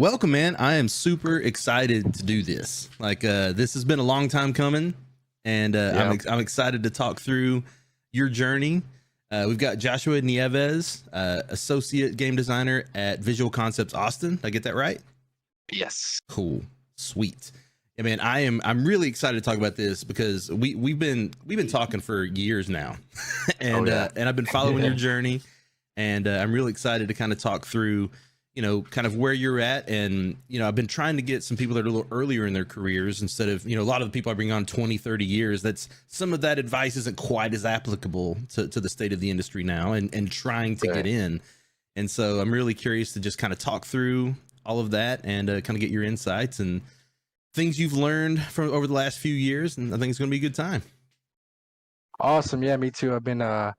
welcome, man. I am super excited to do this. This has been a long time coming, and I'm excited to talk through your journey. We've got Joshua Nieves, associate game designer at Visual Concepts Austin. Did I get that right? Yes. Cool. Sweet. Yeah, man, I'm really excited to talk about this because we've been talking for years now, and I've been following your journey, and I'm really excited to kind of talk through, kind of where you're at. And, I've been trying to get some people that are a little earlier in their careers instead of, a lot of the people I bring on 20, 30 years. That's some of that advice isn't quite as applicable to the state of the industry now and trying to get in. And so I'm really curious to just kind of talk through all of that and kind of get your insights and things you've learned from over the last few years. And I think it's going to be a good time. Awesome. Yeah, me too. I've been, man,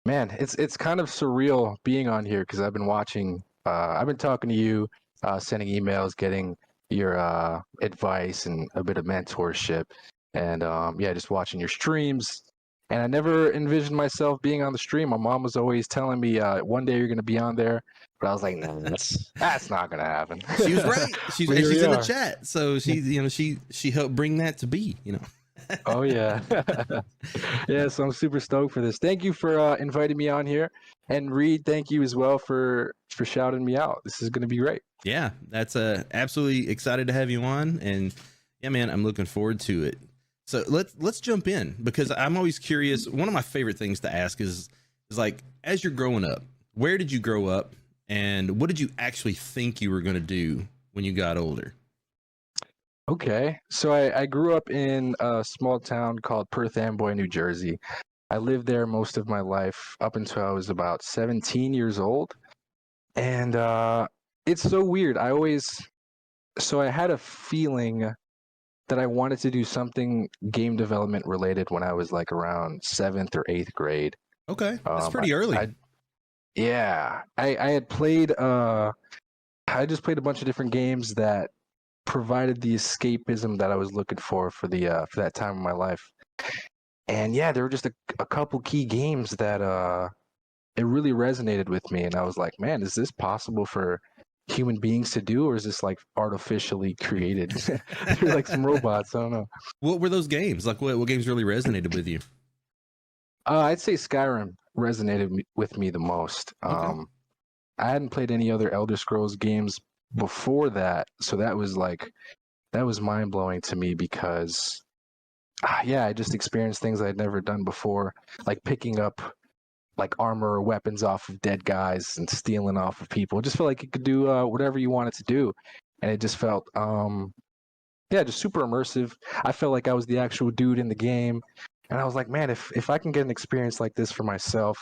it's kind of surreal being on here because I've been watching, I've been talking to you, sending emails, getting your advice and a bit of mentorship, and just watching your streams. And I never envisioned myself being on the stream. My mom was always telling me one day you're going to be on there, but I was like, no, that's not going to happen. She was right. She's in the chat, so she helped bring that to be. Oh yeah. Yeah, so I'm super stoked for this. Thank you for inviting me on here, and Reed, thank you as well for shouting me out. This is going to be great. Yeah, that's absolutely excited to have you on, and yeah, man, I'm looking forward to it. So let's jump in, because I'm always curious. One of my favorite things to ask is like, as you're growing up, where did you grow up, and what did you actually think you were going to do when you got older? Okay, so I grew up in a small town called Perth Amboy, New Jersey. I lived there most of my life up until I was about 17 years old. And it's so weird. I had a feeling that I wanted to do something game development related when I was like around 7th or 8th grade. Okay, that's pretty early. I had played, I just played a bunch of different games that provided the escapism that I was looking for that time of my life. And yeah, there were just a couple key games that it really resonated with me, and I was like, man, is this possible for human beings to do, or is this like artificially created through like some robots? I don't know. What were those games? Like what games really resonated with you? I'd say Skyrim resonated with me the most. Okay. I hadn't played any other Elder Scrolls games before that, so that was mind-blowing to me because I just experienced things I'd never done before, like picking up like armor or weapons off of dead guys and stealing off of people. It just felt like you could do whatever you wanted to do, and it just felt just super immersive. I felt like I was the actual dude in the game, and I was like, man, if I can get an experience like this for myself,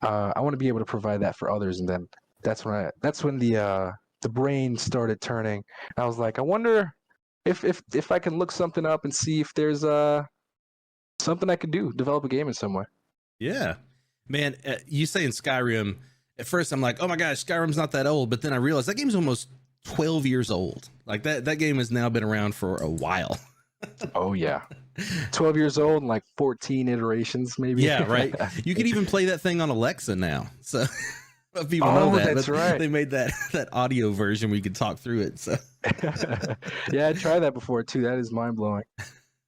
I want to be able to provide that for others. And then that's when the brain started turning. I was like, I wonder if I can look something up and see if there's something I could do, develop a game in some way. Yeah, man, you saying Skyrim, at first I'm like, oh my gosh, Skyrim's not that old, but then I realized that game's almost 12 years old. Like that game has now been around for a while. Oh yeah. 12 years old and like 14 iterations maybe. Yeah, right. You can even play that thing on Alexa now. So people know that. That's right. They made that audio version where you could talk through it. So yeah, I tried that before too. That is mind blowing.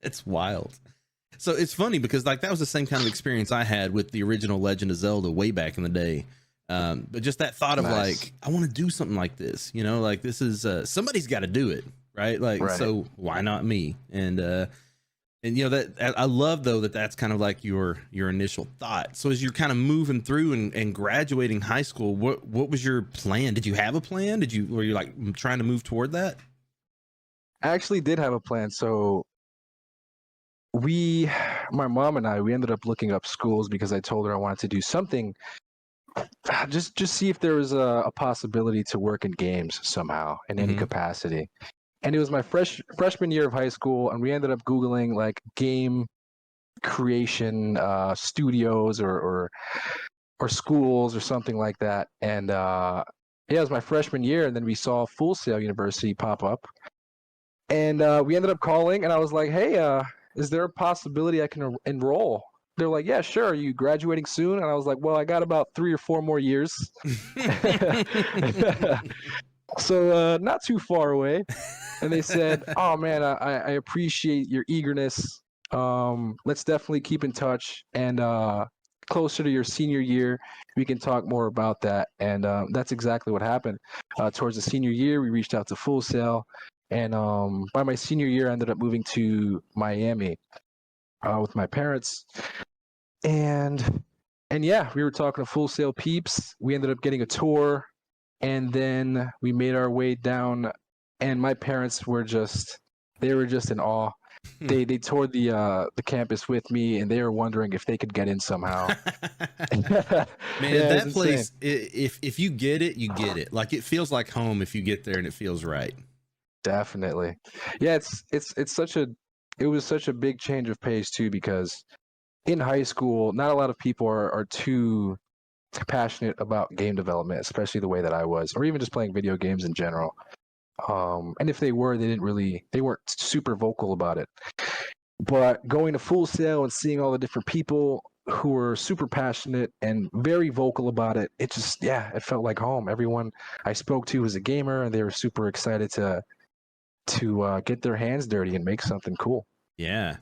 It's wild. So it's funny because like that was the same kind of experience I had with the original Legend of Zelda way back in the day. But just that thought of like, I want to do something like this, like this is somebody's got to do it, right? Like, so why not me? And that I love though that's kind of like your initial thought. So as you're kind of moving through and graduating high school, what was your plan? Did you have a plan? Were you like trying to move toward that? I actually did have a plan. So my mom and we ended up looking up schools because I told her I wanted to do something, just see if there was a possibility to work in games somehow in any capacity. And it was my freshman year of high school, and we ended up Googling like game creation studios or schools or something like that. And it was my freshman year, and then we saw Full Sail University pop up, and we ended up calling, and I was like, hey, is there a possibility I can enroll? They're like, yeah, sure. Are you graduating soon? And I was like, well, I got about 3 or 4 more years. So not too far away. And they said, "Oh man, I appreciate your eagerness. Let's definitely keep in touch, and closer to your senior year, we can talk more about that." And that's exactly what happened. Towards the senior year, we reached out to Full Sail, and by my senior year, I ended up moving to Miami with my parents, and yeah, we were talking to Full Sail peeps. We ended up getting a tour, and then we made our way down, and my parents were just in awe. They toured the campus with me, and they were wondering if they could get in somehow. Man, Yeah, it's that place, insane. if you get it, you get it. Like, it feels like home if you get there and it feels right. Definitely. Yeah, it was such a big change of pace too, because in high school, not a lot of people are too passionate about game development, especially the way that I was, or even just playing video games in general. And if they were, they weren't super vocal about it. But going to Full Sail and seeing all the different people who were super passionate and very vocal about it, it just, yeah, it felt like home. Everyone I spoke to was a gamer, and they were super excited to get their hands dirty and make something cool. Yeah.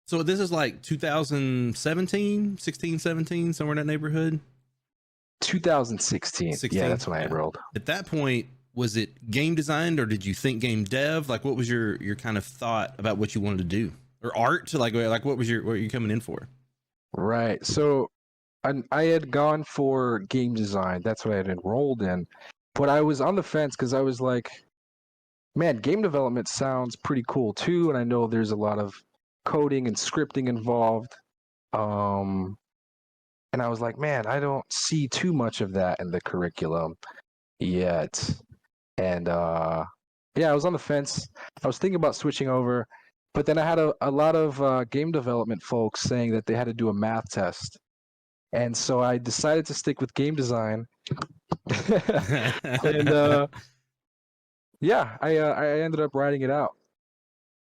So this is like 2017, 16, 17, somewhere in that neighborhood. 2016. 16. Yeah, that's when I enrolled. At that point, was it game designed or did you think game dev? Like, what was your kind of thought about what you wanted to do, or art? Like what were you coming in for? Right. So I had gone for game design. That's what I had enrolled in. But I was on the fence because I was like, man, game development sounds pretty cool too. And I know there's a lot of coding and scripting involved. And I was like, man, I don't see too much of that in the curriculum yet. And yeah, I was on the fence. I was thinking about switching over, but then I had a lot of game development folks saying that they had to do a math test. And so I decided to stick with game design. And yeah, I ended up writing it out.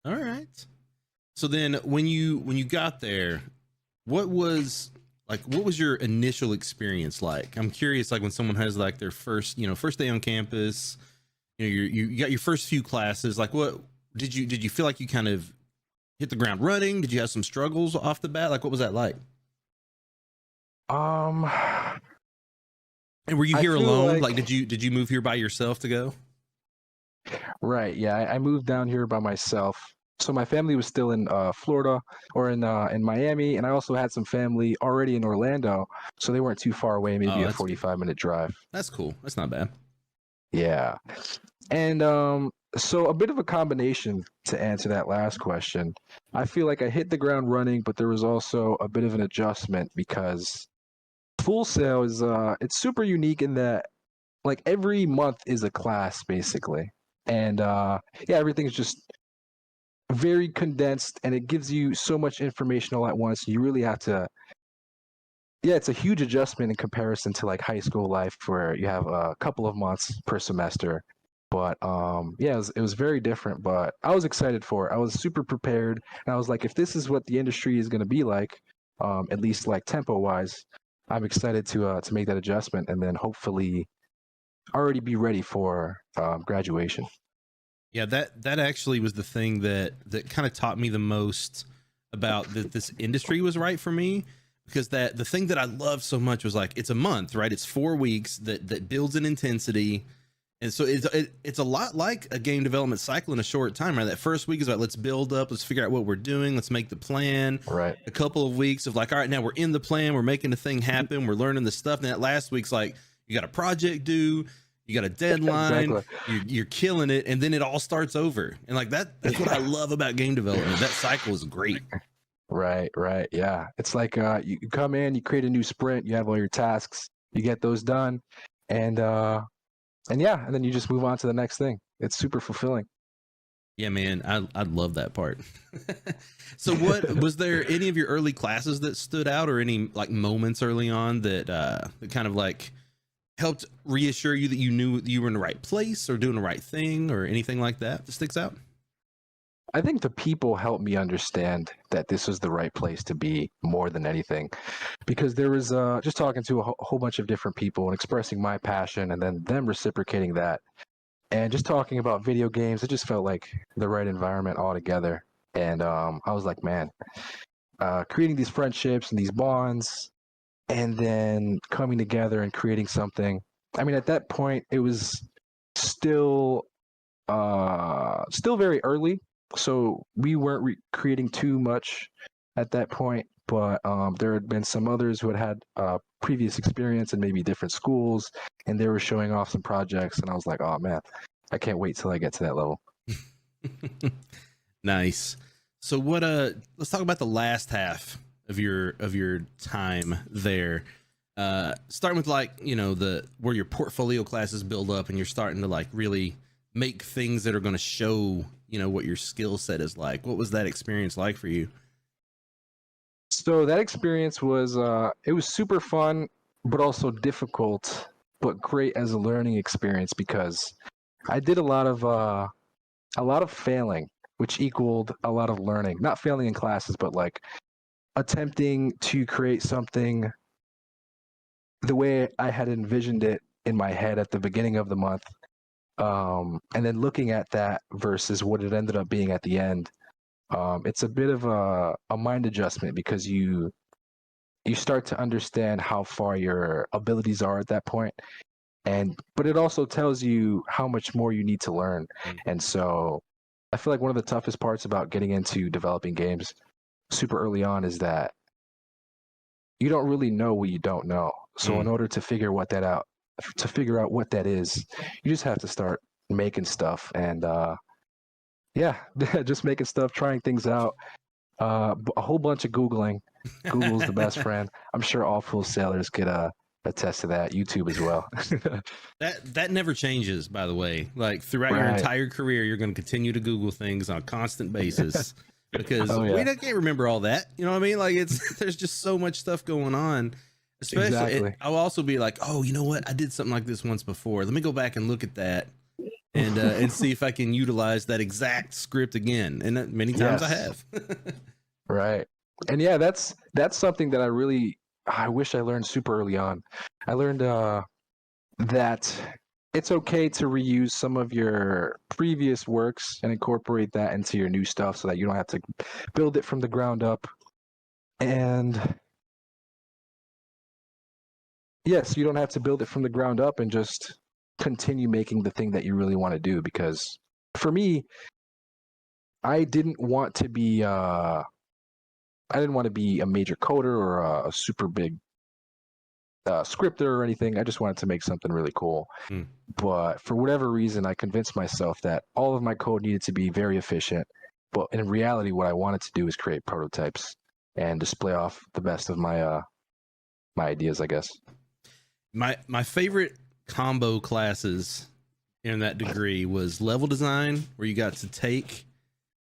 All right. So then when you got there, what was your initial experience like? I'm curious, like when someone has like their first day on campus, you got your first few classes, like what did you feel like you kind of hit the ground running? Did you have some struggles off the bat? Like, what was that like? Um And were you I here feel alone? like- Like, did you move here by yourself to go? Right, yeah, I moved down here by myself. So my family was still in Florida or in Miami, and I also had some family already in Orlando, so they weren't too far away, maybe a That's good. 45-minute drive. That's cool. That's not bad. Yeah. And so a bit of a combination to answer that last question. I feel like I hit the ground running, but there was also a bit of an adjustment because Full Sail is it's super unique in that like every month is a class basically. And yeah, everything's just very condensed, and it gives you so much information all at once. You really have to, yeah, it's a huge adjustment in comparison to like high school life where you have a couple of months per semester. But yeah, it was very different, but I was excited for it. I was super prepared, and I was like, if this is what the industry is going to be like, at least like tempo wise, I'm excited to make that adjustment and then hopefully already be ready for graduation. Yeah, that actually was the thing that kind of taught me the most about that this industry was right for me, because the thing that I loved so much was like, it's a month, right? It's 4 weeks that builds in intensity. And so it's a lot like a game development cycle in a short time, right? That first week is about, let's build up, let's figure out what we're doing, let's make the plan. Right. A couple of weeks of like, all right, now we're in the plan, we're making the thing happen, we're learning the stuff. And that last week's like, you got a project due, you got a deadline, Exactly. you're killing it, and then it all starts over. And like that's what I love about game development. That cycle is great. Right, right. Yeah. It's like you come in, you create a new sprint, you have all your tasks, you get those done, and yeah, and then you just move on to the next thing. It's super fulfilling. Yeah, man, I love that part. So what was there any of your early classes that stood out, or any like moments early on that kind of like helped reassure you that you knew you were in the right place or doing the right thing, or anything like that sticks out? I think the people helped me understand that this was the right place to be more than anything, because there was just talking to a whole bunch of different people and expressing my passion and then them reciprocating that. And just talking about video games, it just felt like the right environment altogether. And I was like, man, creating these friendships and these bonds, and then coming together and creating something. I mean, at that point, it was still still very early, so we weren't creating too much at that point. But there had been some others who had previous experience in maybe different schools, and they were showing off some projects, and I was like, oh man, I can't wait till I get to that level. Nice. So what let's talk about the last half of your time there. Starting with, like, you know, where your portfolio classes build up and you're starting to like really make things that are going to show, you know, what your skill set is like. What was that experience like for you? So that experience was it was super fun, but also difficult, but great as a learning experience because I did a lot of failing, which equaled a lot of learning. Not failing in classes, but like attempting to create something the way I had envisioned it in my head at the beginning of the month, and then looking at that versus what it ended up being at the end. It's a bit of a mind adjustment because you start to understand how far your abilities are at that point, but it also tells you how much more you need to learn. And so I feel like one of the toughest parts about getting into developing games super early on is that you don't really know what you don't know. So in order to figure what that out, to figure out what that is, you just have to start making stuff and yeah, just making stuff, trying things out. A whole bunch of Googling. Google's the best friend. I'm sure all full sailors could attest to that. YouTube as well. That never changes, by the way. Like throughout your entire career, you're going to continue to Google things on a constant basis because we can't remember all that. You know what I mean? Like there's just so much stuff going on. Especially, I'll also be like, oh, you know what? I did something like this once before. Let me go back and look at that and see if I can utilize that exact script again. And many times I have. Right. And yeah, that's something that I wish I learned super early on. I learned that it's okay to reuse some of your previous works and incorporate that into your new stuff so that you don't have to build it from the ground up. And yes, you don't have to build it from the ground up and just continue making the thing that you really want to do. Because for me, I didn't want to be a major coder or a super big scripter or anything. I just wanted to make something really cool. But for whatever reason, I convinced myself that all of my code needed to be very efficient. But in reality, what I wanted to do is create prototypes and display off the best of my my ideas, I guess. My favorite combo classes in that degree was level design, where you got to take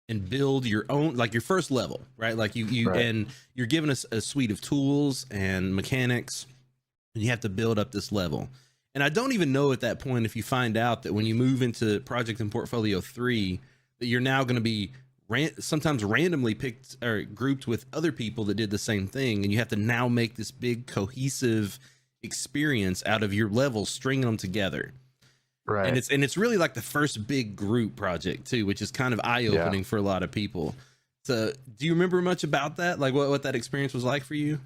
and build your own, like your first level, right? Like you and you're given us a suite of tools and mechanics, and you have to build up this level. And I don't even know at that point if you find out that when you move into Project and Portfolio 3, that you're now going to be sometimes randomly picked or grouped with other people that did the same thing, and you have to now make this big cohesive experience out of your levels, stringing them together. Right. And it's really like the first big group project too, which is kind of eye-opening for a lot of people. So do you remember much about that? Like what that experience was like for you?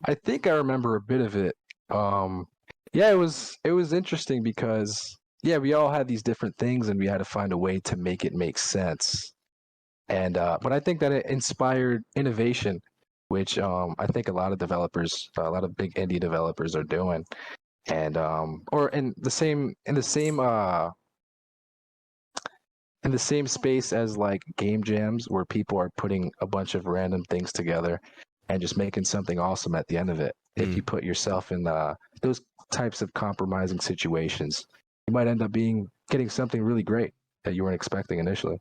I think I remember a bit of it. Yeah, it was interesting because we all had these different things and we had to find a way to make it make sense. And but I think that it inspired innovation, which I think a lot of developers, a lot of big indie developers are doing. And or in the same space as like game jams where people are putting a bunch of random things together and just making something awesome at the end of it. If you put yourself in those types of compromising situations, you might end up getting something really great that you weren't expecting initially.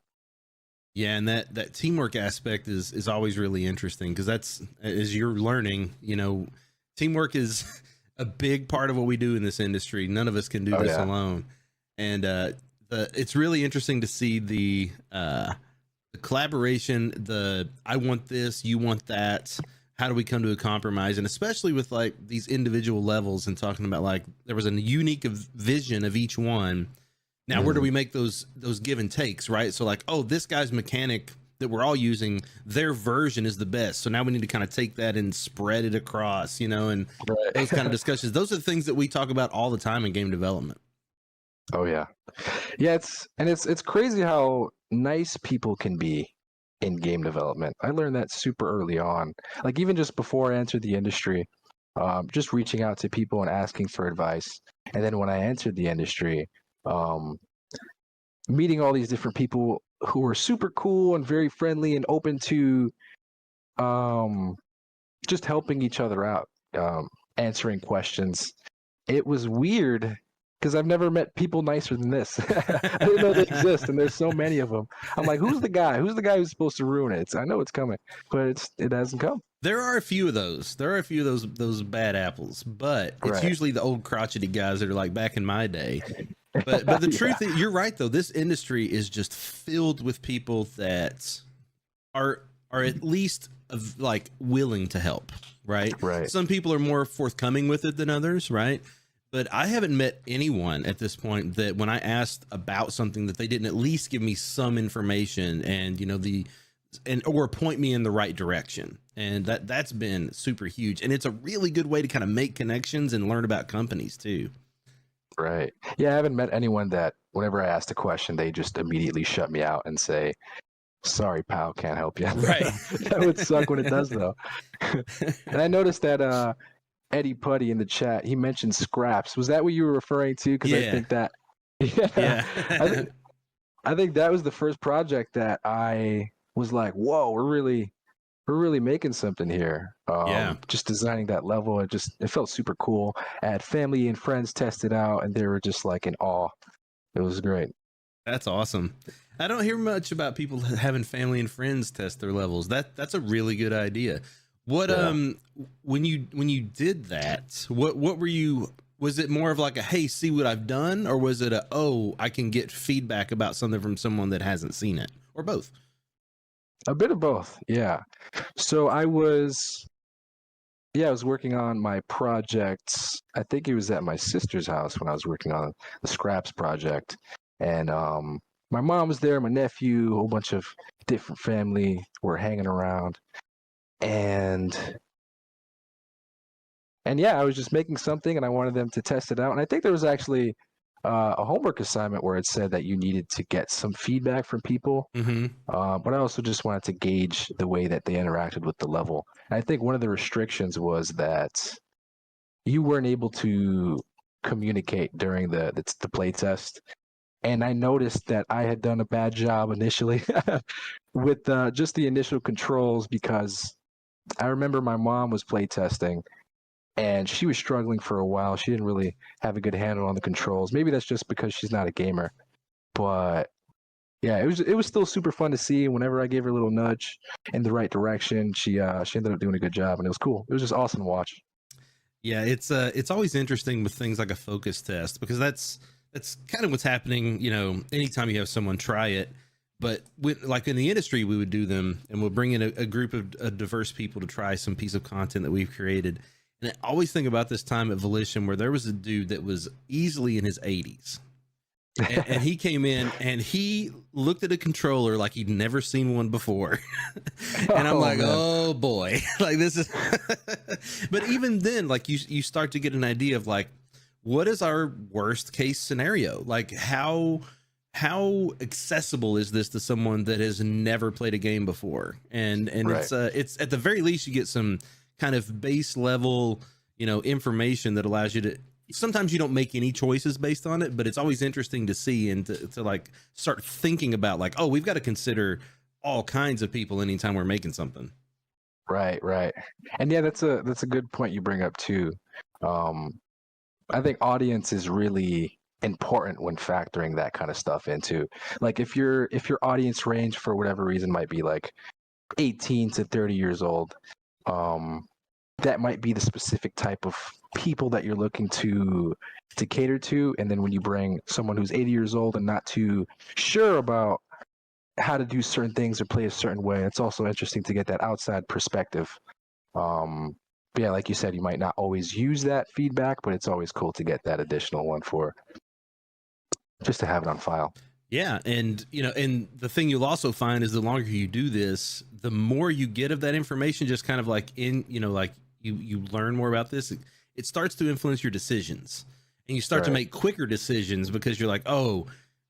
Yeah, and that teamwork aspect is always really interesting because that's, as you're learning, you know, teamwork is a big part of what we do in this industry. None of us can do this alone. And it's really interesting to see the collaboration, I want this, you want that. How do we come to a compromise? And especially with like these individual levels and talking about like there was a unique vision of each one, Now, where do we make those give and takes, right? So like, oh, this guy's mechanic that we're all using, their version is the best. So now we need to kind of take that and spread it across, you know, and those kind of discussions. Those are the things that we talk about all the time in game development. Oh yeah. Yeah, it's crazy how nice people can be in game development. I learned that super early on. Like even just before I entered the industry, just reaching out to people and asking for advice. And then when I entered the industry, um, meeting all these different people who were super cool and very friendly and open to um, just helping each other out, answering questions. It was weird because I've never met people nicer than this. I didn't know they exist, and there's so many of them. I'm like, who's the guy? Who's the guy who's supposed to ruin it? I know it's coming, but it hasn't come. There are a few of those. There are a few of those bad apples, but it's usually the old crotchety guys that are like back in my day. But the truth is, you're right though. This industry is just filled with people that are at least like willing to help, right? Right. Some people are more forthcoming with it than others, right? But I haven't met anyone at this point that when I asked about something that they didn't at least give me some information and, you know, or point me in the right direction. And that's been super huge. And it's a really good way to kind of make connections and learn about companies too. Right. Yeah, I haven't met anyone that whenever I asked a question, they just immediately shut me out and say, sorry, pal, can't help you. Right. That would suck when it does, though. And I noticed that Eddie Putty in the chat, he mentioned scraps. Was that what you were referring to? Because I think that, I think that was the first project that I was like, whoa, we're really making something here. Just designing that level, it felt super cool. I had family and friends test it out, and they were just like in awe. It was great. That's awesome. I don't hear much about people having family and friends test their levels. That's a really good idea. What when you did that, what were you? Was it more of like a hey, see what I've done, or was it a I can get feedback about something from someone that hasn't seen it, or both? A bit of both, yeah. So I was working on my projects. I think it was at my sister's house when I was working on the Scraps project, and my mom was there, my nephew, a whole bunch of different family were hanging around, and yeah, I was just making something, and I wanted them to test it out. And I think there was actually a homework assignment where it said that you needed to get some feedback from people. But I also just wanted to gauge the way that they interacted with the level. And I think one of the restrictions was that you weren't able to communicate during the play test. And I noticed that I had done a bad job initially with just the initial controls, because I remember my mom was play testing and she was struggling for a while. She didn't really have a good handle on the controls. Maybe that's just because she's not a gamer. But yeah, it was still super fun to see. Whenever I gave her a little nudge in the right direction, she ended up doing a good job, and it was cool. It was just awesome to watch. Yeah, it's always interesting with things like a focus test, because that's kind of what's happening, you know, anytime you have someone try it. But like in the industry, we would do them, and we'll bring in a group of diverse people to try some piece of content that we've created. And I always think about this time at Volition where there was a dude that was easily in his 80s. And he came in and he looked at a controller like he'd never seen one before. And I'm like, man. Oh boy, like this is, but even then, like you start to get an idea of like, what is our worst case scenario? Like how accessible is this to someone that has never played a game before? And right. It's at the very least, you get some kind of base level, you know, information that allows you to, sometimes you don't make any choices based on it, but it's always interesting to see and to like start thinking about like, oh, we've got to consider all kinds of people anytime we're making something. Right. And yeah, that's a good point you bring up too. I think audience is really important when factoring that kind of stuff into, like, if your audience range for whatever reason might be like 18 to 30 years old, that might be the specific type of people that you're looking to cater to. And then when you bring someone who's 80 years old and not too sure about how to do certain things or play a certain way, it's also interesting to get that outside perspective. But yeah, like you said, you might not always use that feedback, but it's always cool to get that additional one for just to have it on file. Yeah, and and the thing you'll also find is the longer you do this, the more you get of that information, just kind of like like you learn more about this, it starts to influence your decisions, and you start to make quicker decisions because you're like, oh,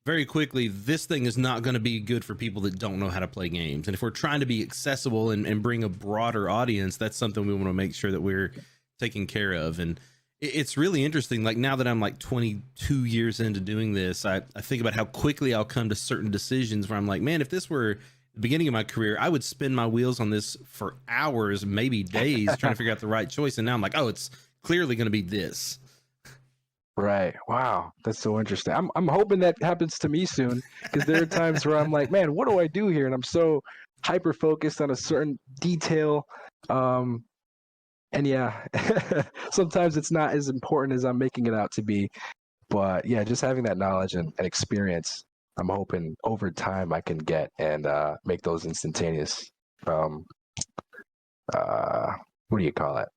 very quickly, this thing is not going to be good for people that don't know how to play games. And if we're trying to be accessible and bring a broader audience, that's something we want to make sure that we're taking care of. And it's really interesting. Like now that I'm like 22 years into doing this, I think about how quickly I'll come to certain decisions where I'm like, man, if this were the beginning of my career, I would spin my wheels on this for hours, maybe days, trying to figure out the right choice. And now I'm like, oh, it's clearly going to be this. Right. Wow. That's so interesting. I'm hoping that happens to me soon, because there are times where I'm like, man, what do I do here? And I'm so hyper focused on a certain detail. And yeah, sometimes it's not as important as I'm making it out to be. But yeah, just having that knowledge and experience, I'm hoping over time I can get and make those instantaneous. What do you call it?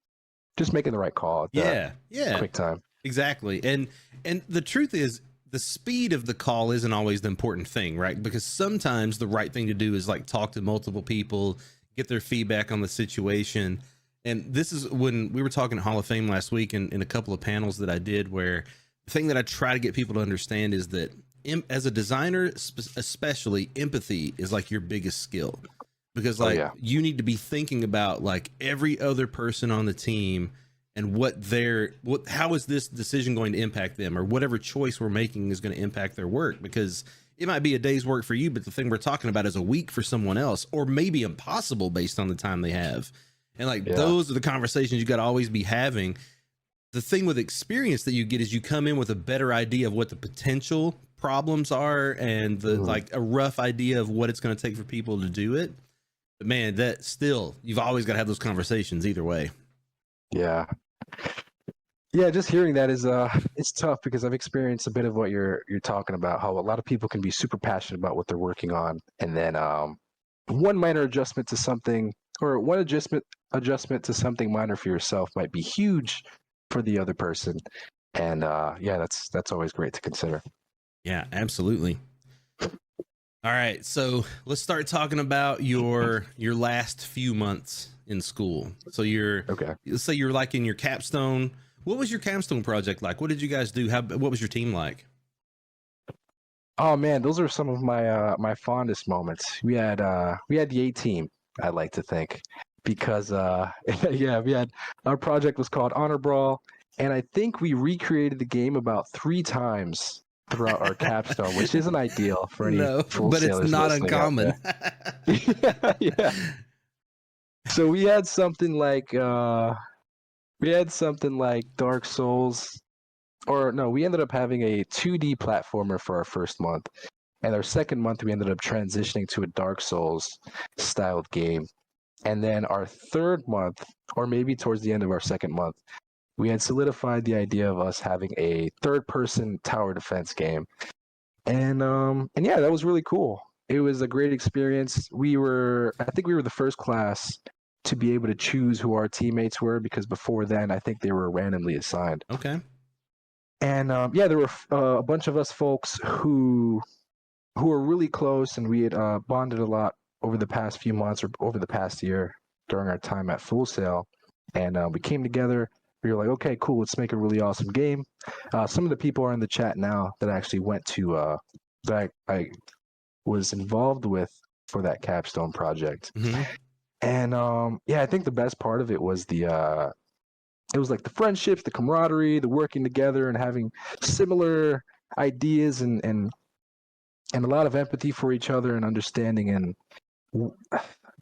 Just making the right call at the quick time. Exactly. And the truth is, the speed of the call isn't always the important thing, right? Because sometimes the right thing to do is like talk to multiple people, get their feedback on the situation. And this is when we were talking at Hall of Fame last week in a couple of panels that I did, where the thing that I try to get people to understand is that as a designer, especially, empathy is like your biggest skill, because you need to be thinking about like every other person on the team and how is this decision going to impact them, or whatever choice we're making is going to impact their work, because it might be a day's work for you, but the thing we're talking about is a week for someone else, or maybe impossible based on the time they have. And those are the conversations you got to always be having. The thing with experience that you get is you come in with a better idea of what the potential problems are and like a rough idea of what it's going to take for people to do it. But man, that still, you've always got to have those conversations either way. Yeah. Yeah, just hearing that is it's tough, because I've experienced a bit of what you're talking about, how a lot of people can be super passionate about what they're working on, and then one minor adjustment to something, or one adjustment to something minor for yourself might be huge for the other person. And that's always great to consider. Yeah, absolutely. All right, so let's start talking about your last few months in school. So let's say you're like in your capstone. What was your capstone project like? What did you guys do? What was your team like? Oh man, those are some of my my fondest moments. We had the A team, I like to think, because we had, our project was called Honor Brawl, and I think we recreated the game about 3 times throughout our capstone, which isn't ideal for any full but sailors, it's not uncommon. Yeah. So we had something like Dark Souls, or no, we ended up having a 2D platformer for our first month, and our second month we ended up transitioning to a Dark Souls styled game. And then our third month, or maybe towards the end of our second month, we had solidified the idea of us having a third-person tower defense game. And yeah, that was really cool. It was a great experience. I think we were the first class to be able to choose who our teammates were, because before then, I think they were randomly assigned. Okay. And there were a bunch of us folks who were really close, and we had bonded a lot over the past few months, or over the past year during our time at Full Sail. And we came together. We were like, okay, cool, let's make a really awesome game. Some of the people are in the chat now that I actually went to, that I was involved with for that capstone project. Mm-hmm. And I think the best part of it was it was like the friendships, the camaraderie, the working together, and having similar ideas, and a lot of empathy for each other and understanding. And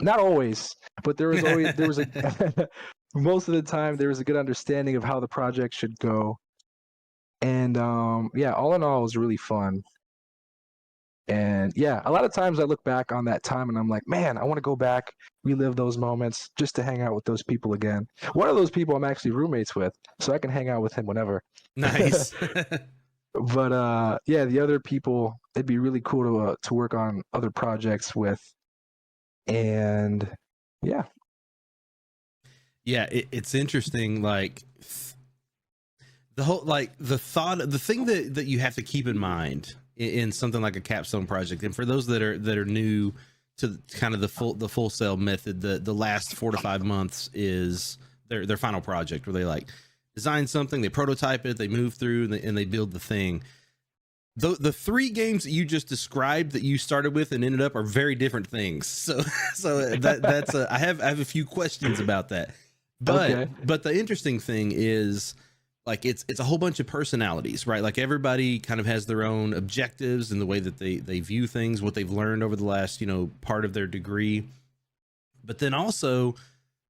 not always, but there was a most of the time there was a good understanding of how the project should go. And all in all, it was really fun. And yeah, a lot of times I look back on that time and I'm like, man, I want to go back, relive those moments, just to hang out with those people again. One of those people I'm actually roommates with, so I can hang out with him whenever. Nice. But the other people, it'd be really cool to work on other projects with. And yeah, it's interesting. Like the whole, like, the thing that you have to keep in mind in something like a capstone project, and for those that are new to kind of the full sale method, the last 4 to 5 months is their final project, where they like design something, they prototype it, they move through, and they build the thing. The 3 games that you just described that you started with and ended up are very different things. So that's I have a few questions about that. But the interesting thing is, like, it's a whole bunch of personalities, right? Like, everybody kind of has their own objectives and the way that they view things, what they've learned over the last, part of their degree. But then also,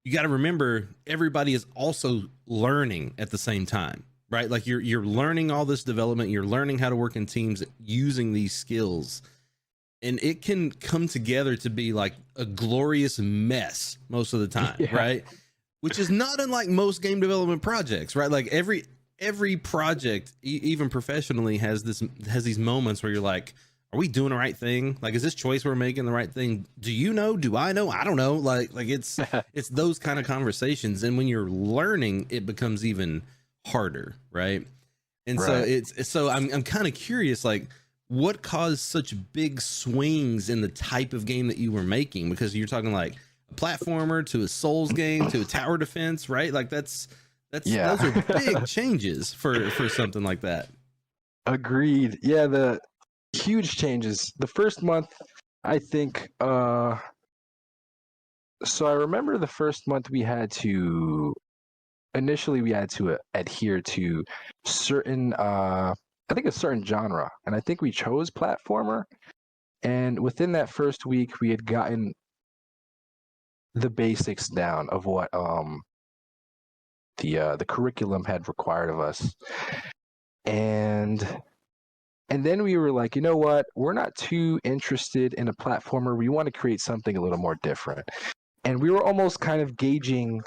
you got to remember, everybody is also learning at the same time, right? Like, you're learning all this development, you're learning how to work in teams using these skills, and it can come together to be like a glorious mess most of the time, right? Which is not unlike most game development projects, right? Like, every project, even professionally, has these moments where you're like, are we doing the right thing? Like, is this choice we're making the right thing? Do you know? Do I know? I don't know. Like it's those kind of conversations. And when you're learning, it becomes even harder, right? And so I'm kind of curious, like, what caused such big swings in the type of game that you were making? Because you're talking like a platformer to a Souls game to a tower defense, right? Like, those are big changes for something like that. Agreed. Yeah, the huge changes. The first month, I think, so I remember the first month initially we had to adhere to certain, I think a certain genre, and I think we chose platformer. And within that first week, we had gotten the basics down of what the curriculum had required of us. And then we were like, you know what? We're not too interested in a platformer. We want to create something a little more different. And we were almost kind of gauging,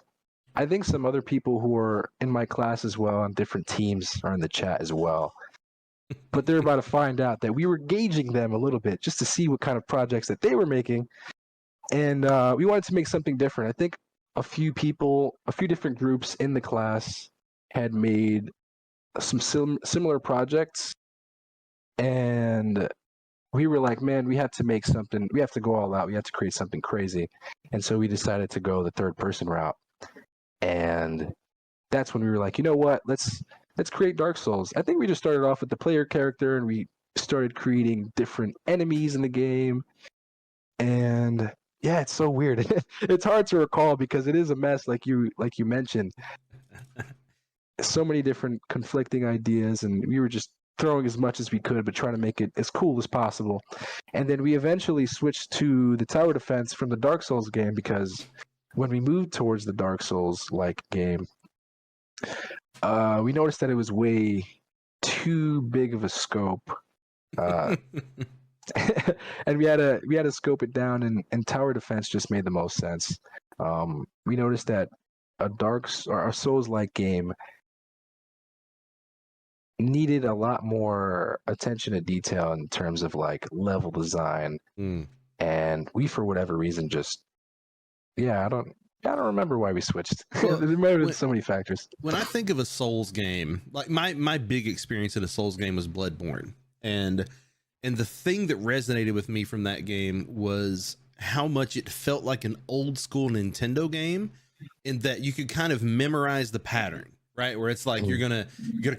I think some other people who are in my class as well on different teams are in the chat as well. But they're about to find out that we were gauging them a little bit just to see what kind of projects that they were making. And we wanted to make something different. I think a few different groups in the class had made some similar projects. And we were like, man, we have to make something. We have to go all out. We have to create something crazy. And so we decided to go the third person route. And that's when we were like, you know what? Let's create Dark Souls. I think we just started off with the player character, and we started creating different enemies in the game. And yeah, it's so weird. It's hard to recall because it is a mess, like you mentioned. So many different conflicting ideas, and we were just throwing as much as we could, but trying to make it as cool as possible. And then we eventually switched to the tower defense from the Dark Souls game, because when we moved towards the Dark Souls-like game, we noticed that it was way too big of a scope. And we had to scope it down, and tower defense just made the most sense. We noticed that a Souls-like game needed a lot more attention to detail in terms of like level design. And we, for whatever reason, just I don't remember why we switched. Well, there might have been so many factors. When I think of a Souls game, like my big experience in a Souls game was Bloodborne, and the thing that resonated with me from that game was how much it felt like an old school Nintendo game, in that you could kind of memorize the pattern, right? Where it's like, you're gonna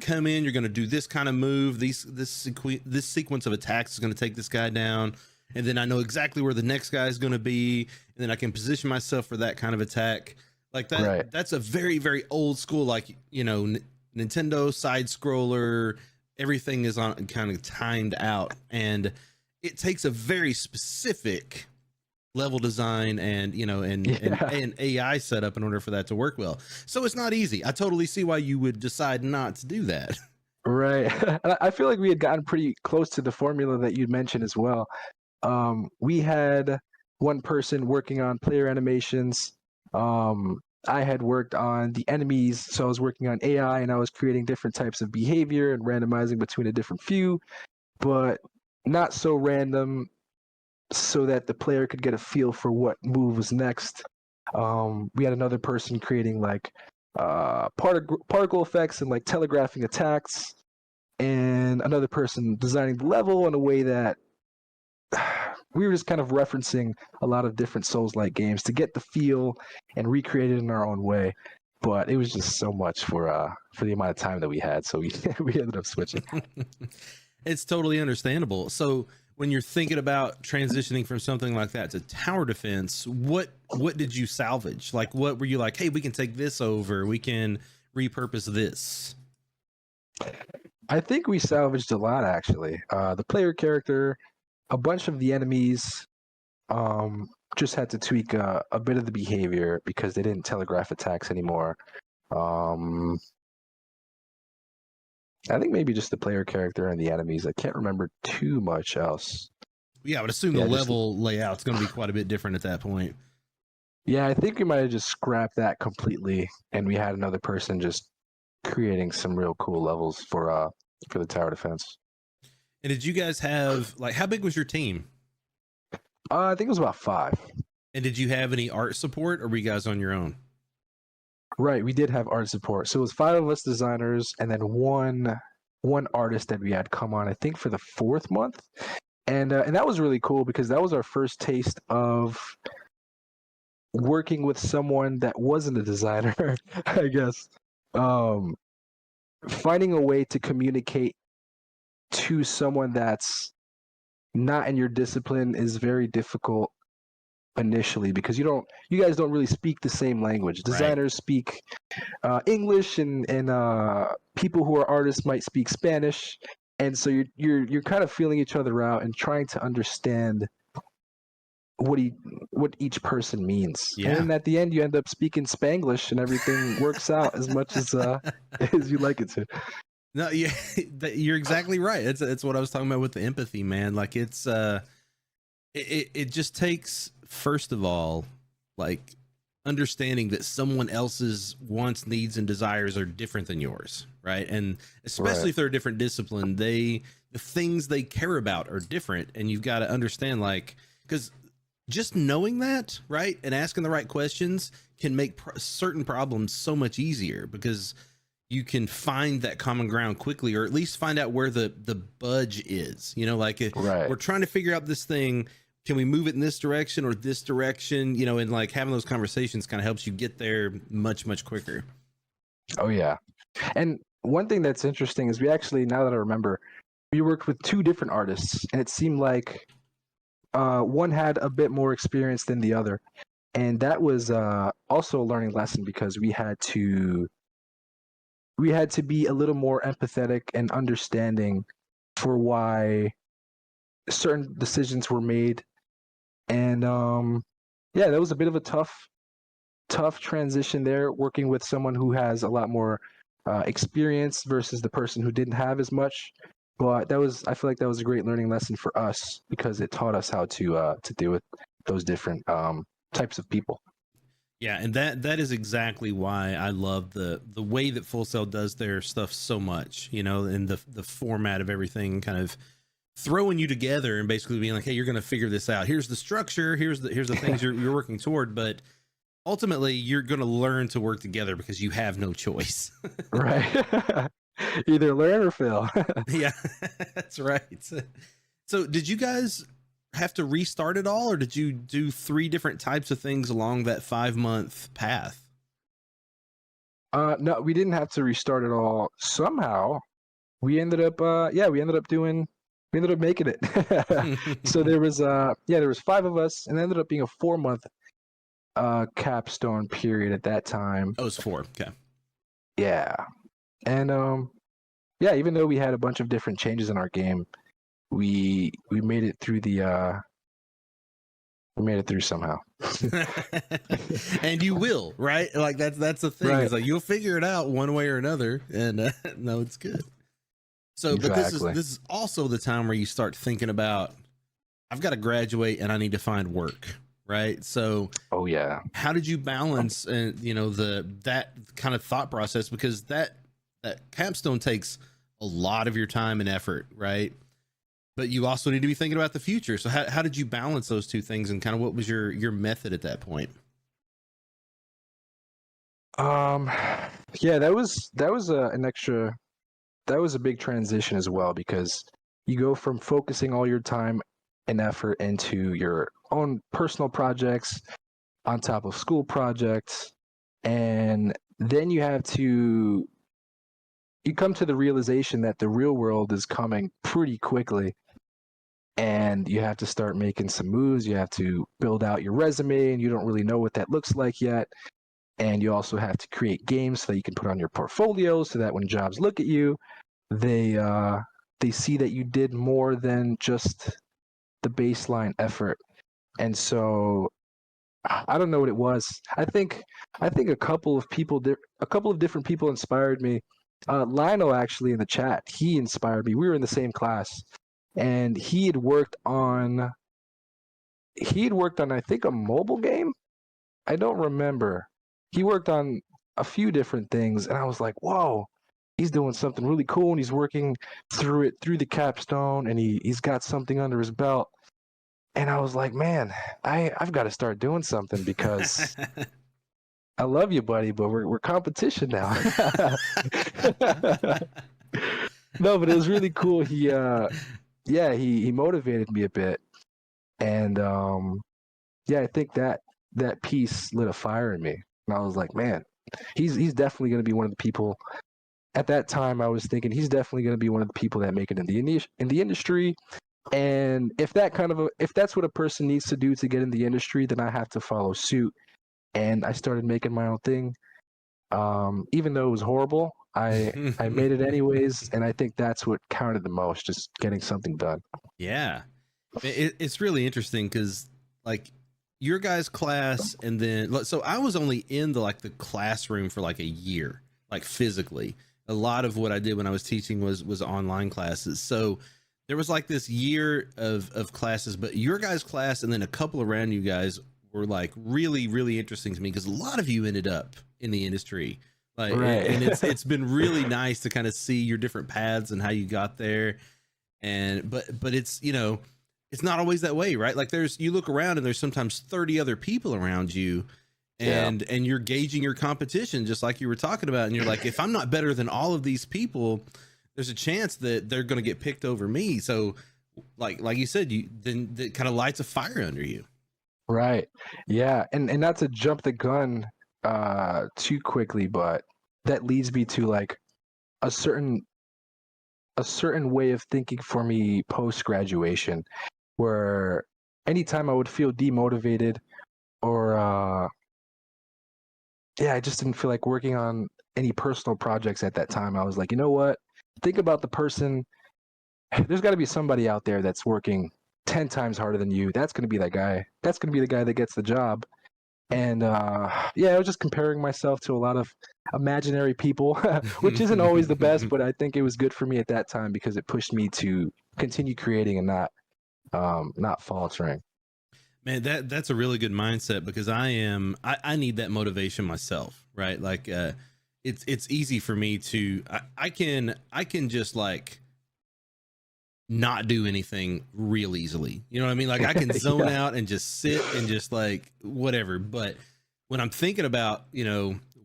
come in, you're gonna do this kind of move, this sequence of attacks is gonna take this guy down, and then I know exactly where the next guy is gonna be, and then I can position myself for that kind of attack. Like that, right. That's a very, very old school, like, Nintendo side scroller. Everything is on kind of timed out, and it takes a very specific level design and and AI setup in order for that to work well. So it's not easy. I totally see why you would decide not to do that. Right. I feel like we had gotten pretty close to the formula that you'd mentioned as well. We had one person working on player animations. I had worked on the enemies, so I was working on AI, and I was creating different types of behavior and randomizing between a different few, but not so random, so that the player could get a feel for what move was next. We had another person creating like particle effects and like telegraphing attacks, and another person designing the level in a way that we were just kind of referencing a lot of different Souls-like games to get the feel and recreate it in our own way. But it was just so much for the amount of time that we had, so we we ended up switching. It's totally understandable. So when you're thinking about transitioning from something like that to tower defense, what did you salvage? Like, what were you like, hey, we can take this over, we can repurpose this? I think we salvaged a lot, actually. The player character, a bunch of the enemies, just had to tweak a bit of the behavior because they didn't telegraph attacks anymore. I think maybe just the player character and the enemies. I can't remember too much else. Yeah, I would assume the level layout's going to be quite a bit different at that point. Yeah, I think we might have just scrapped that completely, and we had another person just creating some real cool levels for the tower defense. And did you guys have, like, how big was your team? I think it was about 5. And did you have any art support, or were you guys on your own? Right, we did have art support. So it was 5 of us designers, and then one artist that we had come on, I think, for the 4th month, and that was really cool because that was our first taste of working with someone that wasn't a designer, I guess. Finding a way to communicate to someone that's not in your discipline is very difficult initially because you guys don't really speak the same language. Designers speak English, and people who are artists might speak Spanish, and so you're kind of feeling each other out and trying to understand what each person means. Yeah. And then at the end you end up speaking Spanglish and everything works out as much as as you like it to. No, yeah, you're exactly right. It's what I was talking about with the empathy, man. Like, it's it just takes, first of all, like, understanding that someone else's wants, needs, and desires are different than yours, right? And especially if they're a different discipline, the things they care about are different, and you've got to understand, like, because just knowing that, right, and asking the right questions can make certain problems so much easier because you can find that common ground quickly, or at least find out where the budge is. You know, like, we're trying to figure out this thing. Can we move it in this direction or this direction? You know, and like having those conversations kind of helps you get there much, much quicker. Oh, yeah. And one thing that's interesting is we actually, now that I remember, we worked with 2 different artists, and it seemed like one had a bit more experience than the other. And that was also a learning lesson because we had to be a little more empathetic and understanding for why certain decisions were made. And yeah, that was a bit of a tough transition there, working with someone who has a lot more experience versus the person who didn't have as much. But I feel like that was a great learning lesson for us because it taught us how to deal with those different types of people. Yeah, and that is exactly why I love the way that Full Sail does their stuff so much, you know, and the format of everything, kind of throwing you together and basically being like, hey, you're going to figure this out. Here's the structure. Here's the things you're working toward. But ultimately, you're going to learn to work together because you have no choice. Right. Either learn or fail. Yeah, that's right. So did you guys have to restart it all, or did you do 3 different types of things along that 5-month path? No, we didn't have to restart it all. Somehow we ended up making it. So there was 5 of us, and it ended up being a 4-month capstone period at that time. Oh, it was 4. Okay. Yeah. And yeah, even though we had a bunch of different changes in our game, we made it through somehow. And you will, right? Like, that's the thing. Right. It's like you'll figure it out one way or another, and no, it's good. So, exactly. But this is also the time where you start thinking about, I've got to graduate and I need to find work, right? So, oh yeah, how did you balance and that kind of thought process, because that capstone takes a lot of your time and effort, right? But you also need to be thinking about the future. So how did you balance those 2 things, and kind of what was your method at that point? Um, yeah, that was that was a big transition as well because you go from focusing all your time and effort into your own personal projects on top of school projects, and then you come to the realization that the real world is coming pretty quickly, and you have to start making some moves. You have to build out your resume, and you don't really know what that looks like yet. And you also have to create games so that you can put on your portfolio, so that when jobs look at you, they see that you did more than just the baseline effort. And so I don't know what it was. I think a couple of different people inspired me. Lionel actually in the chat, he inspired me. We were in the same class, and he had worked on I think a mobile game. I don't remember. He worked on a few different things, and I was like, whoa, he's doing something really cool, and he's working through the capstone, and he's got something under his belt. And I was like, man, I've got to start doing something because I love you, buddy, but we're competition now. No, but it was really cool. He motivated me a bit, and yeah, I think that piece lit a fire in me, and I was like, man, he's definitely going to be one of the people. At that time, I was thinking he's definitely going to be one of the people that make it in the industry. And if that's what a person needs to do to get in the industry, then I have to follow suit. And I started making my own thing. Even though it was horrible, I made it anyways, and I think that's what counted the most, just getting something done. Yeah, it's really interesting because like your guys' class, and then so I was only in the classroom for like a year, like physically. A lot of what I did when I was teaching was online classes. So there was like this year of classes, but your guys' class and then a couple around you guys were like really, really interesting to me because a lot of you ended up in the industry. Like, Right. and it's been really nice to kind of see your different paths and how you got there. And but it's it's not always that way, right? Like you look around and there's sometimes 30 other people around you, and you're gauging your competition just like you were talking about, and you're like, if I'm not better than all of these people, there's a chance that they're going to get picked over me. So like you said, then that kind of lights a fire under you. Right. Yeah. And not to jump the gun too quickly, but that leads me to like a certain way of thinking for me post graduation, where anytime I would feel demotivated or I just didn't feel like working on any personal projects at that time, I was like, you know what? Think about the person. There's got to be somebody out there that's working 10 times harder than you. That's going to be that guy. That's going to be the guy that gets the job. And I was just comparing myself to a lot of imaginary people, which isn't always the best, but I think it was good for me at that time because it pushed me to continue creating and not faltering. Man, that's a really good mindset because I need that motivation myself, right? Like it's easy for me to I can just like not do anything real easily. You know what I mean? Like I can zone out and just sit and just like whatever. But when I'm thinking about,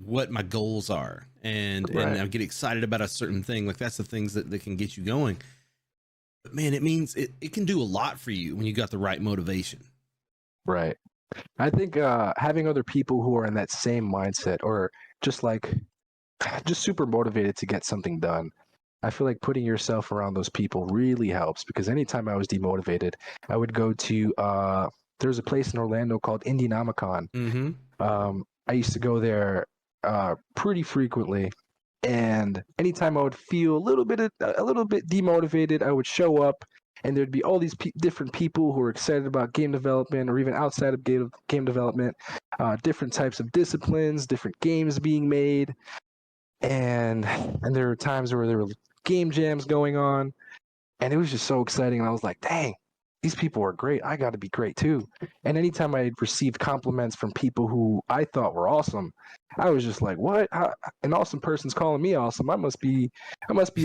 what my goals are and I get excited about a certain thing, like that's the things that can get you going. But man, it means it can do a lot for you when you got the right motivation. Right. I think having other people who are in that same mindset or just super motivated to get something done. I feel like putting yourself around those people really helps because anytime I was demotivated, I would go to there's a place in Orlando called Indianomicon. Mm-hmm. I used to go there pretty frequently, and anytime I would feel a little bit demotivated, I would show up, and there'd be all these different people who are excited about game development or even outside of game development, different types of disciplines, different games being made, and there were times where there were game jams going on, and it was just so exciting. And I was like, dang, these people are great. I got to be great too. And anytime I received compliments from people who I thought were awesome, I was just like, what? An awesome person's calling me awesome. I must be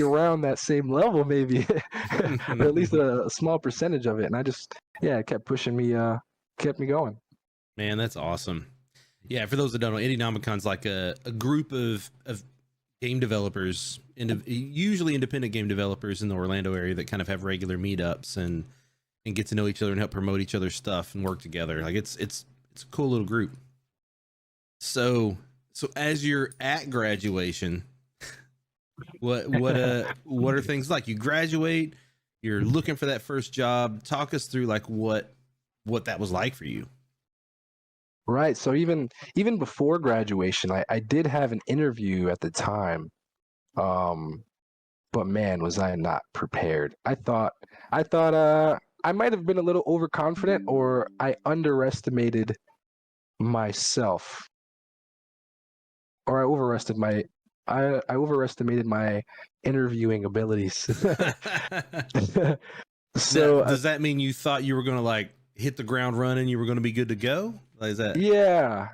around that same level, maybe, or at least a small percentage of it. And I just, it kept pushing me, kept me going. Man, that's awesome. Yeah, for those that don't know, Indienomicon's like a group of game developers, usually independent game developers in the Orlando area that kind of have regular meetups and get to know each other and help promote each other's stuff and work together. Like it's a cool little group. So as you're at graduation, what are things like? You graduate, you're looking for that first job. Talk us through like what that was like for you. Right. So even before graduation, I did have an interview at the time. But man, was I not prepared. I thought I might have been a little overconfident, or I underestimated myself, or I overestimated my interviewing abilities. So Does that mean you thought you were going to like hit the ground running? You were going to be good to go? Like, is that? yeah.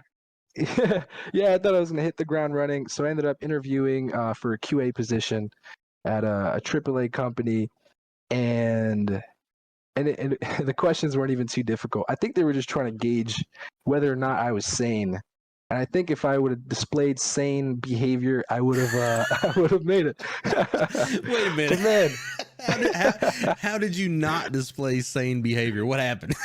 Yeah, I thought I was going to hit the ground running. So I ended up interviewing for a QA position at a AAA company, and the questions weren't even too difficult. I think they were just trying to gauge whether or not I was sane. And I think if I would have displayed sane behavior, I would have I would have made it. Wait a minute, man. How did you not display sane behavior? What happened?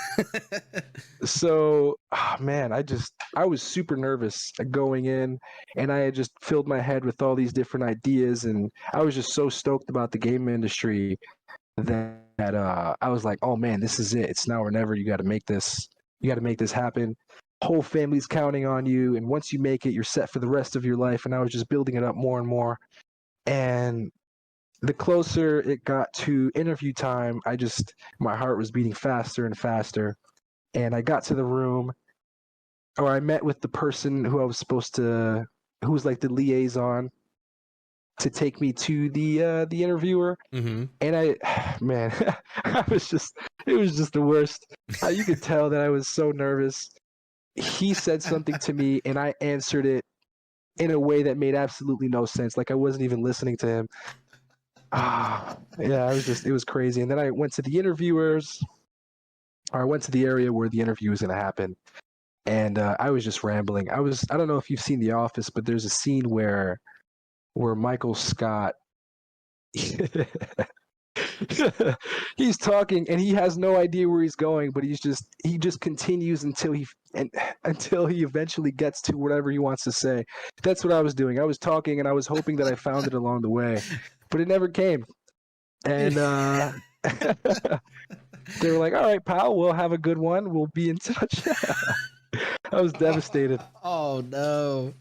So, man, I was super nervous going in, and I had just filled my head with all these different ideas, and I was just so stoked about the game industry that I was like, oh man, this is it. It's now or never. You got to make this. You got to make this happen. Whole family's counting on you, and once you make it, you're set for the rest of your life. And I was just building it up more and more. And the closer it got to interview time, my heart was beating faster and faster. And I got to the room, or I met with the person who who was like the liaison to take me to the interviewer. Mm-hmm. And man, it was just the worst. You could tell that I was so nervous. He said something to me, and I answered it in a way that made absolutely no sense. Like I wasn't even listening to him. Yeah, it was crazy. And then I went to the interviewers, or I went to the area where the interview was going to happen. And I was just rambling. I don't know if you've seen The Office, but there's a scene where Michael Scott he's talking and he has no idea where he's going, but he just continues until he eventually gets to whatever he wants to say. That's what I was doing. I was talking and I was hoping that I found it along the way, but it never came. And they were like, all right, pal, we'll have a good one. We'll be in touch. I was devastated. Oh no.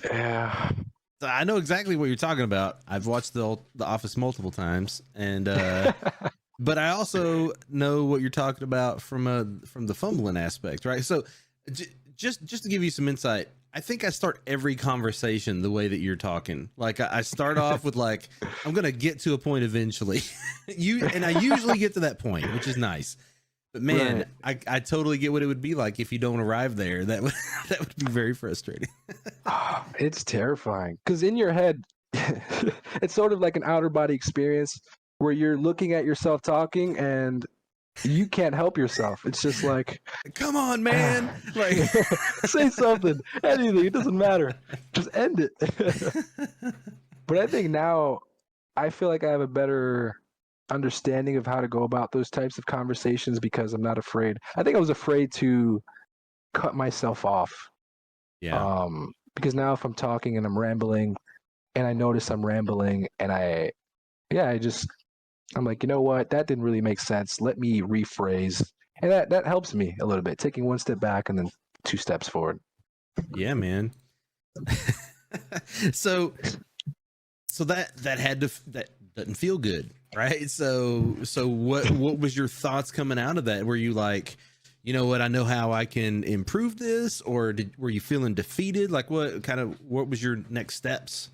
Yeah. I know exactly what you're talking about. I've watched the Office multiple times, and but I also know what you're talking about from the fumbling aspect, right? So, just to give you some insight, I think I start every conversation the way that you're talking. Like I start off with like, I'm gonna get to a point eventually. I usually get to that point, which is nice. But man, right. I totally get what it would be like if you don't arrive there. That would be very frustrating. It's terrifying because in your head, it's sort of like an outer body experience where you're looking at yourself talking and you can't help yourself. It's just like, come on, man, like say something, anything. It doesn't matter. Just end it. But I think now I feel like I have a better understanding of how to go about those types of conversations because I'm not afraid. I think I was afraid to cut myself off. Yeah. Because now if I'm talking and I'm rambling and I notice I'm rambling and I'm like, you know what? That didn't really make sense. Let me rephrase. And that helps me a little bit, taking one step back and then 2 steps forward. Yeah, man. So that doesn't feel good. Right. So what was your thoughts coming out of that? Were you like, you know what, I know how I can improve this, or were you feeling defeated? Like what was your next steps?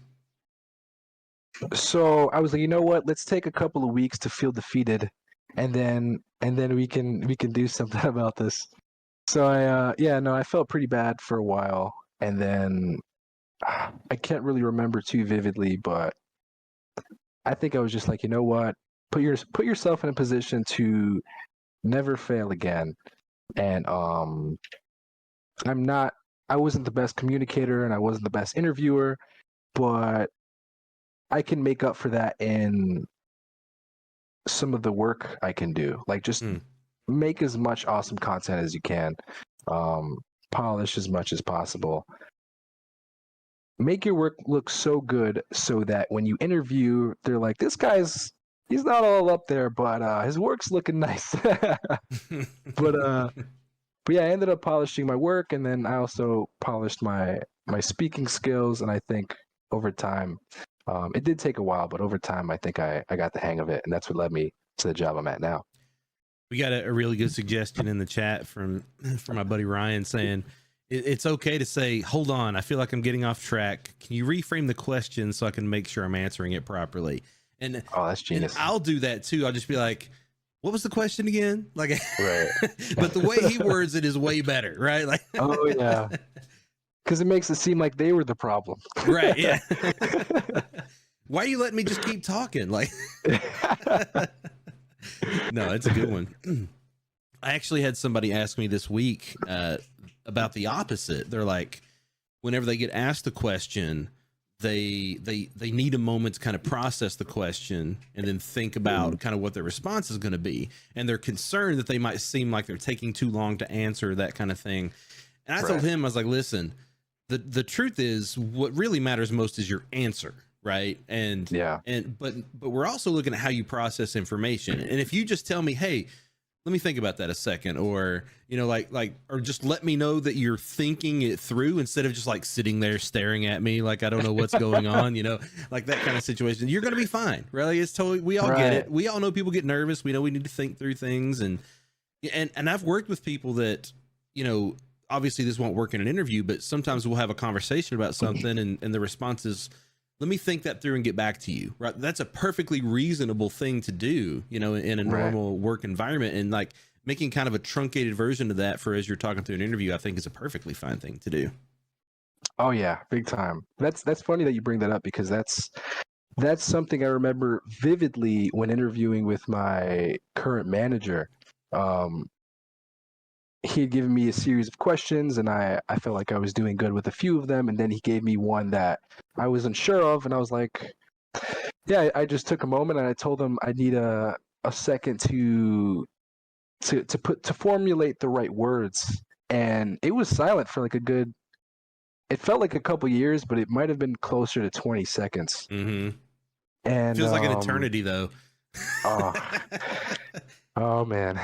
So I was like, you know what, let's take a couple of weeks to feel defeated and then we can do something about this. So I felt pretty bad for a while, and then I can't really remember too vividly, but I think I was just like, you know what? Put yourself in a position to never fail again. And I'm not I wasn't the best communicator and I wasn't the best interviewer, but I can make up for that in some of the work I can do. Like just Mm. make as much awesome content as you can, polish as much as possible. Make your work look so good so that when you interview, they're like, he's not all up there, but his work's looking nice. But yeah, I ended up polishing my work, and then I also polished my speaking skills. And I think over time, it did take a while, but over time, I think I got the hang of it, and that's what led me to the job I'm at now. We got a really good suggestion in the chat from my buddy Ryan saying it's okay to say, hold on, I feel like I'm getting off track. Can you reframe the question so I can make sure I'm answering it properly? And Oh, that's genius. And I'll do that too. I'll just be like, what was the question again? Like, Right. But the way he words it is way better, right? Like, Oh yeah, because it makes it seem like they were the problem. right? Yeah. Why are you letting me just keep talking? Like, no, it's a good one. I actually had somebody ask me this week about the opposite. They're like, whenever they get asked a question, they need a moment to kind of process the question and then think about kind of what their response is going to be. And they're concerned that they might seem like they're taking too long to answer, that kind of thing. And I told him, I was like, listen, the truth is what really matters most is your answer. Right. And but we're also looking at how you process information. And if you just tell me, hey, let me think about that a second, or, you know, or just let me know that you're thinking it through instead of just like sitting there staring at me like I don't know what's going on, you know, like that kind of situation, you're going to be fine. Really. It's totally, we all get it. We all know people get nervous. We know we need to think through things. And I've worked with people that, you know, obviously this won't work in an interview, but sometimes we'll have a conversation about something and the response is, let me think that through and get back to you. Right. That's a perfectly reasonable thing to do, you know, in a normal work environment. And like making kind of a truncated version of that for as you're talking through an interview, I think is a perfectly fine thing to do. Oh yeah, big time. That's funny that you bring that up because that's something I remember vividly when interviewing with my current manager. He had given me a series of questions and I felt like I was doing good with a few of them. And then he gave me one that I was unsure of. And I was like, yeah, I just took a moment and I told him I need a second to formulate the right words. And it was silent for like it felt like a couple years, but it might've been closer to 20 seconds. Mm-hmm. And feels like an eternity though. Oh man,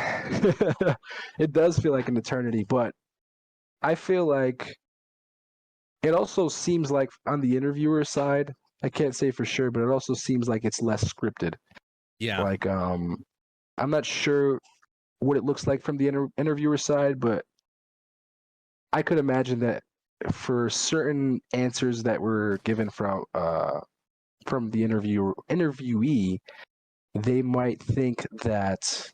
it does feel like an eternity, but I feel like it also seems like on the interviewer side, I can't say for sure, but it also seems like it's less scripted. Yeah. Like, I'm not sure what it looks like from the interviewer side, but I could imagine that for certain answers that were given from the interviewee, they might think that,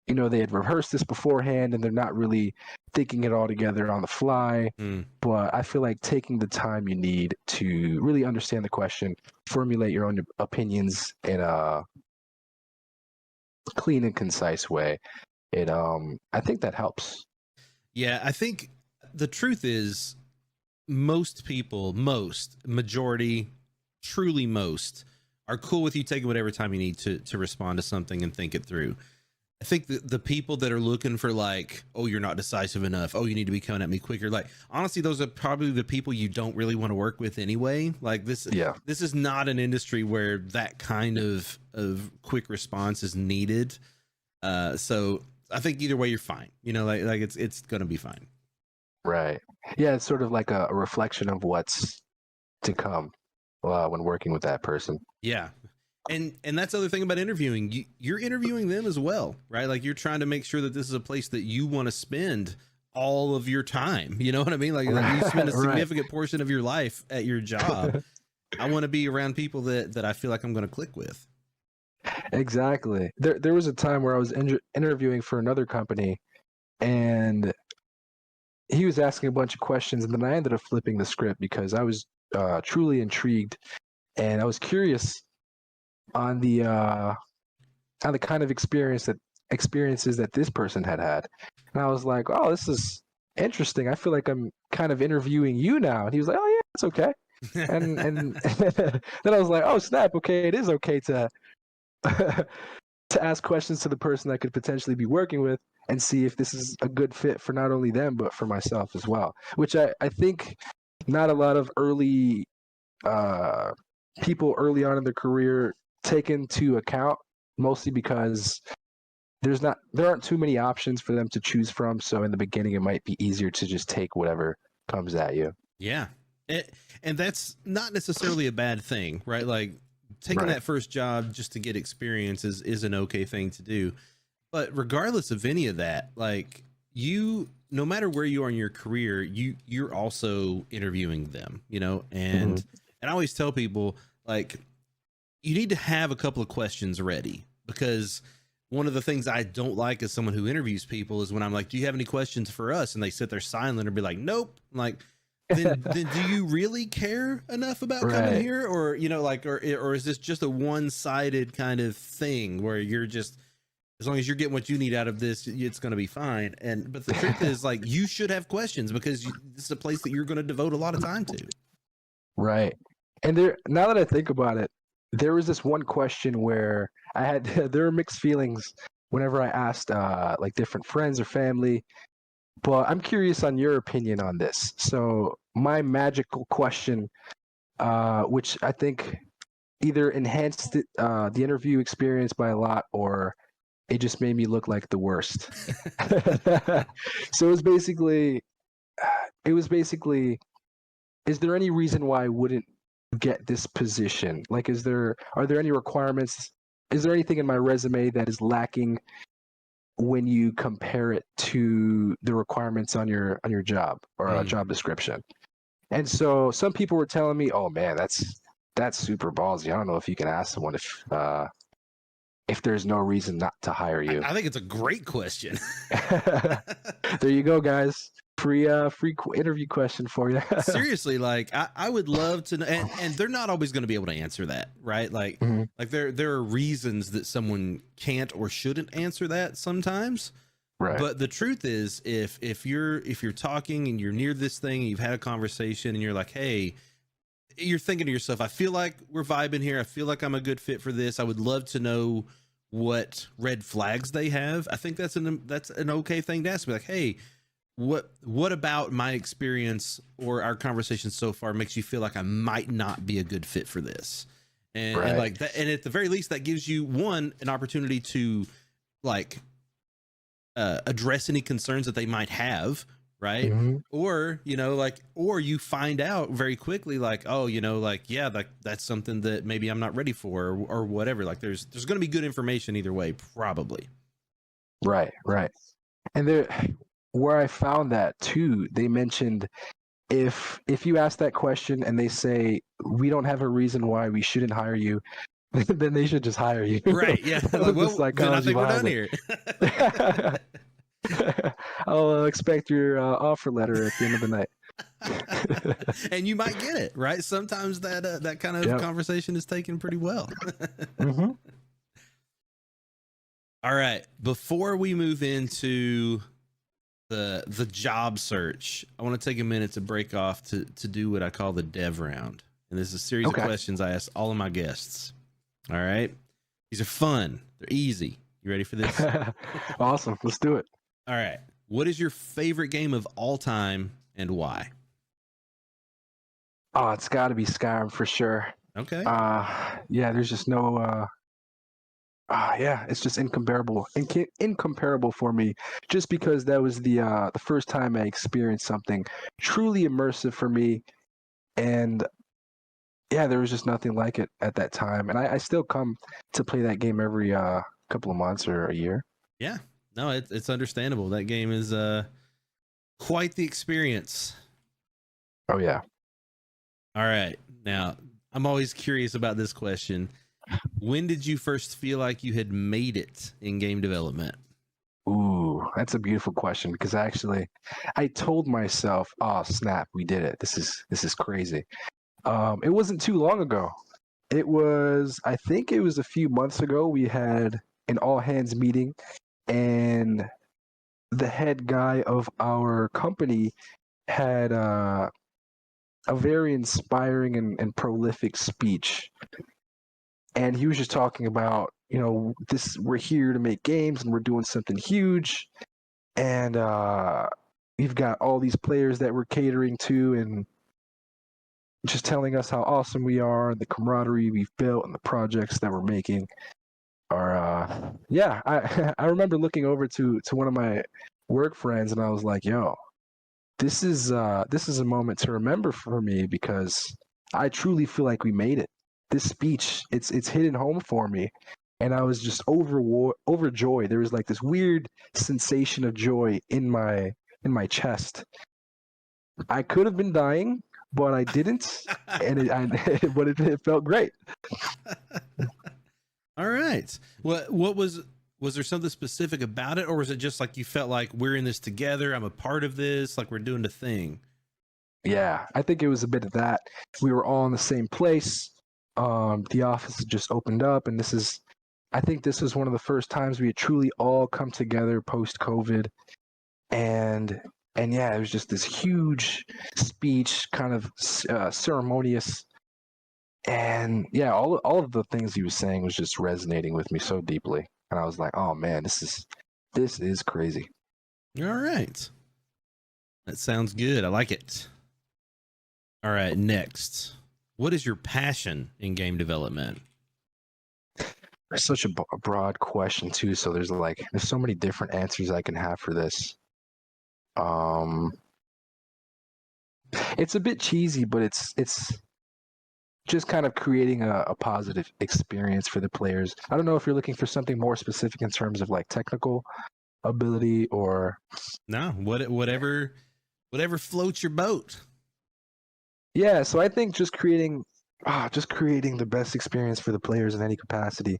you know, they had rehearsed this beforehand and they're not really thinking it all together on the fly. But I feel like taking the time you need to really understand the question, formulate your own opinions in a clean and concise way, I think that helps. Yeah, I think the truth is majority, truly most, are cool with you taking whatever time you need to respond to something and think it through. I think the people that are looking for like, oh, you're not decisive enough, oh, you need to be coming at me quicker, like honestly, those are probably the people you don't really want to work with anyway. Like this is not an industry where that kind of quick response is needed. So I think either way you're fine. You know, like it's gonna be fine. Right. Yeah, it's sort of like a reflection of what's to come when working with that person. Yeah. And that's the other thing about interviewing. You're interviewing them as well, right? Like you're trying to make sure that this is a place that you want to spend all of your time. You know what I mean? Like you spend a significant portion of your life at your job. I want to be around people that I feel like I'm going to click with. Exactly. There was a time where I was interviewing for another company and he was asking a bunch of questions and then I ended up flipping the script because I was truly intrigued and I was curious on the kind of experiences that this person had. And I was like, oh, this is interesting. I feel like I'm kind of interviewing you now. And he was like, oh yeah, it's okay. And then I was like, oh snap, okay, it is okay to to ask questions to the person I could potentially be working with and see if this is a good fit for not only them but for myself as well. Which I think not a lot of early people early on in their career take into account, mostly because there aren't too many options for them to choose from. So in the beginning, it might be easier to just take whatever comes at you. Yeah. And that's not necessarily a bad thing, right? Like taking that first job just to get experience is an okay thing to do. But regardless of any of that, like no matter where you are in your career, you're also interviewing them, you know, and I always tell people, like, you need to have a couple of questions ready, because one of the things I don't like as someone who interviews people is when I'm like, do you have any questions for us? And they sit there silent or be like, nope. I'm like, then do you really care enough about coming here? Or, you know, like, or is this just a one-sided kind of thing where you're just, as long as you're getting what you need out of this, it's going to be fine. But the truth is, like, you should have questions, because this is a place that you're going to devote a lot of time to. Right. And now that I think about it, there was this one question where I had there were mixed feelings whenever I asked like different friends or family, but I'm curious on your opinion on this. So my magical question, which I think either enhanced the interview experience by a lot, or it just made me look like the worst. So it was basically, is there any reason why I wouldn't get this position? Like, are there any requirements? Is there anything in my resume that is lacking when you compare it to the requirements on your job or a job description? And so some people were telling me, "Oh man, that's super ballsy. I don't know if you can ask someone if there's no reason not to hire you." I think it's a great question. There you go, guys. Free interview question for you. Seriously, like I would love to know, and they're not always going to be able to answer that, right? Like, like there are reasons that someone can't or shouldn't answer that sometimes. Right. But the truth is, if you're talking and you're near this thing and you've had a conversation and you're like, hey, you're thinking to yourself, I feel like we're vibing here. I feel like I'm a good fit for this. I would love to know what red flags they have. I think that's an okay thing to ask. Be like, hey, what about my experience or our conversation so far makes you feel like I might not be a good fit for this? And like that, and at the very least, that gives you an opportunity to like address any concerns that they might have, right? Or, you know, like, or you find out very quickly, like, oh, you know, like, yeah, like that's something that maybe I'm not ready for, or whatever. Like there's going to be good information either way, probably. Right. And where I found that too, they mentioned if you ask that question and they say we don't have a reason why we shouldn't hire you, then they should just hire you. Right. Yeah. Like, well, then I think we're done here. I'll expect your offer letter at the end of the night. And you might get it, right? Sometimes that kind of conversation is taken pretty well. All right. Before we move into the job search, I want to take a minute to break off to do what I call the dev round. And this is a series of questions I ask all of my guests. All right. These are fun. They're easy. You ready for this? Awesome. Let's do it. All right. What is your favorite game of all time and why? Oh, it's got to be Skyrim for sure. Okay. Yeah, there's just no it's just incomparable for me, just because that was the first time I experienced something truly immersive for me, and yeah, there was just nothing like it at that time, and I still come to play that game every couple of months or a year. Yeah, no, it's understandable. That game is quite the experience. Oh yeah. All right, now I'm always curious about this question. When did you first feel like you had made it in game development? Ooh, that's a beautiful question, because actually I told myself, oh snap, we did it. This is crazy. It wasn't too long ago. I think it was a few months ago. We had an all hands meeting, and the head guy of our company had a very inspiring and prolific speech, and he was just talking about, this, we're here to make games and we're doing something huge, and we've got all these players that we're catering to, and just telling us how awesome we are, the camaraderie we've built, and the projects that we're making are. Yeah, I remember looking over to one of my work friends, and I was like, "Yo, this is a moment to remember for me, because I truly feel like we made it. This speech, it's hitting home for me." And I was just overjoyed. There was like this weird sensation of joy in my chest. I could have been dying, but I didn't, and it felt great. All right. What was there something specific about it, or was it just like you felt like we're in this together? I'm a part of this. Like we're doing the thing. Yeah, I think it was a bit of that. We were all in the same place. The office had just opened up, and I think this was one of the first times we had truly all come together post COVID, and yeah, it was just this huge speech, kind of ceremonious, and yeah, all of the things he was saying was just resonating with me so deeply, and I was like, oh man, this is crazy. All right, that sounds good. I like it. All right, next, what is your passion in game development? It's such a broad question too, so there's so many different answers I can have for this. It's a bit cheesy, but it's just kind of creating a positive experience for the players. I don't know if you're looking for something more specific in terms of like technical ability or no, whatever floats your boat. Yeah, so I think just creating the best experience for the players in any capacity.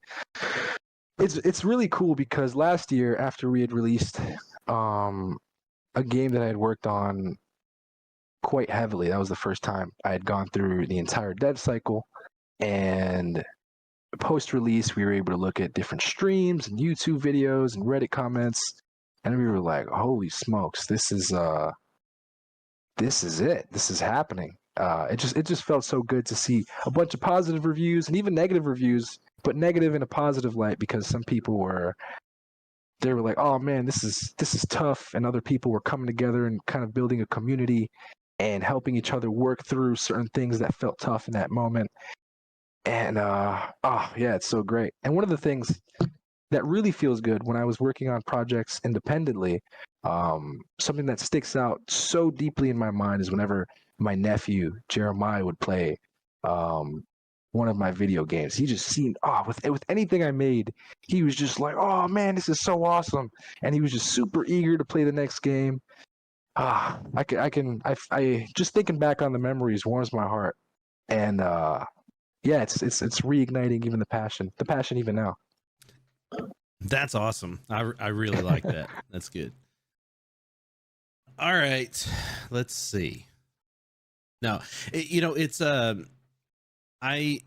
It's really cool, because last year, after we had released a game that I had worked on quite heavily, that was the first time I had gone through the entire dev cycle, and post-release we were able to look at different streams and YouTube videos and Reddit comments, and we were like, holy smokes, this is it. This is happening. It just felt so good to see a bunch of positive reviews and even negative reviews, but negative in a positive light, because some people were like, oh man, this is tough, and other people were coming together and kind of building a community and helping each other work through certain things that felt tough in that moment. And oh yeah, it's so great. And one of the things that really feels good when I was working on projects independently, something that sticks out so deeply in my mind is whenever my nephew Jeremiah would play one of my video games. He just seemed with anything I made, he was just like, oh man, this is so awesome, and he was just super eager to play the next game. I just thinking back on the memories warms my heart, and yeah, it's reigniting even the passion even now. That's awesome. I really like that. That's good. All right, let's see. No, it's I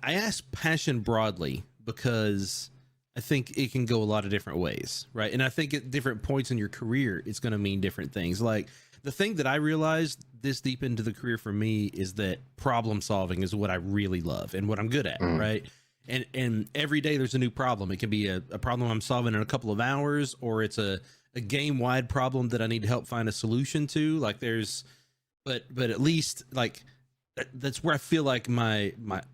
ask passion broadly because I think it can go a lot of different ways, right? And I think at different points in your career, it's going to mean different things. Like the thing that I realized this deep into the career for me is that problem solving is what I really love and what I'm good at, right? And every day there's a new problem. It can be a problem I'm solving in a couple of hours, or it's a game-wide problem that I need to help find a solution to. Like but at least like that's where I feel like my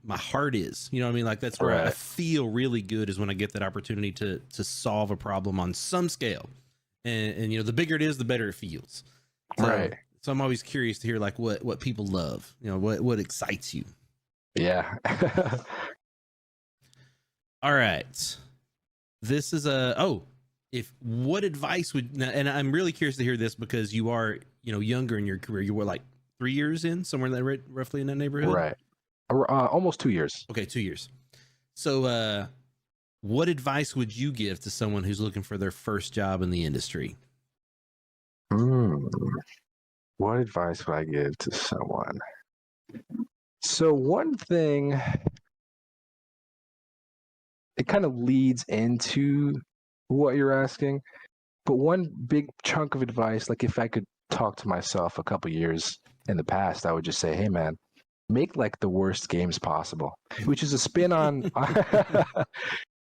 heart is, you know what I mean? Like that's where I feel really good, is when I get that opportunity to solve a problem on some scale, and the bigger it is, the better it feels. So I'm always curious to hear like what people love, what excites you. Yeah. All right, this is what advice would, and I'm really curious to hear this because you are younger in your career. You were like 3 years in, somewhere in that roughly in that neighborhood, right? Almost 2 years. Okay, 2 years. So what advice would you give to someone who's looking for their first job in the industry? What advice would I give to someone? So one thing, it kind of leads into what you're asking. But one big chunk of advice, like if I could talk to myself a couple years in the past, I would just say, hey man, make like the worst games possible, which is a spin on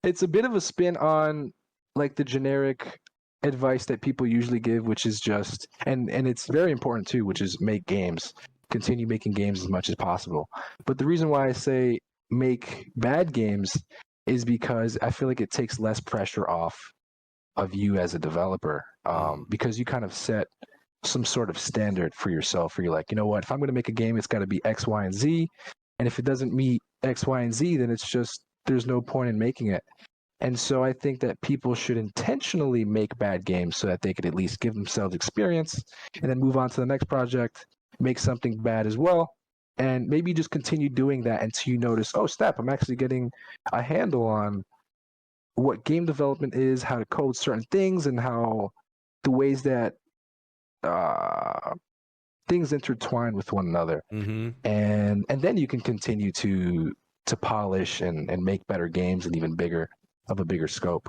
it's a bit of a spin on like the generic advice that people usually give, which is just and it's very important too, which is make games. Continue making games as much as possible. But the reason why I say make bad games is because I feel like it takes less pressure off of you as a developer, because you kind of set some sort of standard for yourself where you're like, you know what, if I'm going to make a game, it's got to be X, Y, and Z. And if it doesn't meet X, Y, and Z, then it's just, there's no point in making it. And so I think that people should intentionally make bad games so that they could at least give themselves experience and then move on to the next project, make something bad as well. And maybe just continue doing that until you notice, oh, snap, I'm actually getting a handle on what game development is, how to code certain things, and how the ways that things intertwine with one another. And then you can continue to polish and make better games and even bigger of a bigger scope.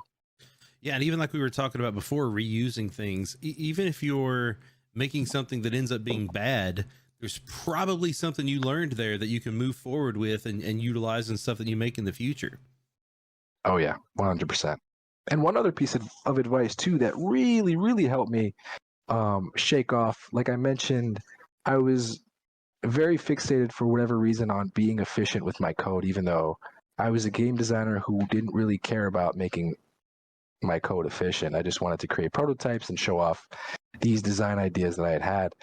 Yeah, and even like we were talking about before, reusing things, even if you're making something that ends up being bad, there's probably something you learned there that you can move forward with and utilize in stuff that you make in the future. Oh yeah, 100%. And one other piece of advice too that really, really helped me shake off, like I mentioned, I was very fixated for whatever reason on being efficient with my code, even though I was a game designer who didn't really care about making my code efficient. I just wanted to create prototypes and show off these design ideas that I had,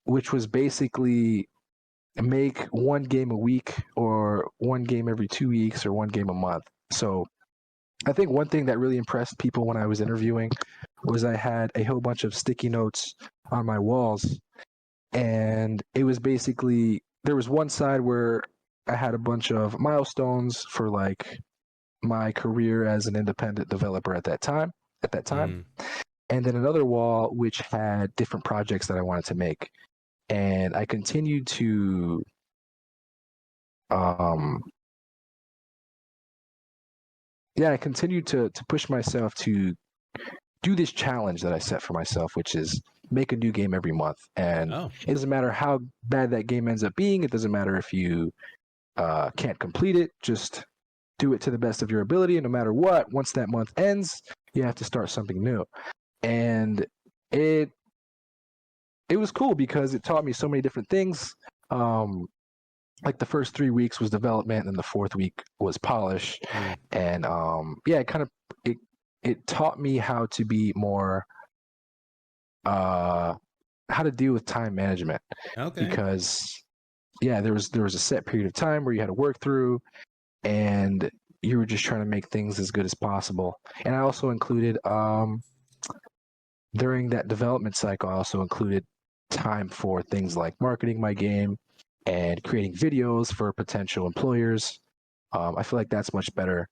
which was basically make one game a week or one game every 2 weeks or one game a month. So I think one thing that really impressed people when I was interviewing was I had a whole bunch of sticky notes on my walls. And it was basically, there was one side where I had a bunch of milestones for like my career as an independent developer at that time. And then another wall which had different projects that I wanted to make. And I continued to I continued to push myself to do this challenge that I set for myself, which is make a new game every month. And it doesn't matter how bad that game ends up being. It doesn't matter if you can't complete it. Just do it to the best of your ability. And no matter what, once that month ends, you have to start something new. And it was cool because it taught me so many different things. Like the first 3 weeks was development, and the fourth week was polish. And it taught me how to be more how to deal with time management. Because there was a set period of time where you had to work through, and you were just trying to make things as good as possible. And I also included during that development cycle, I also included time for things like marketing my game and creating videos for potential employers. I feel like that's much better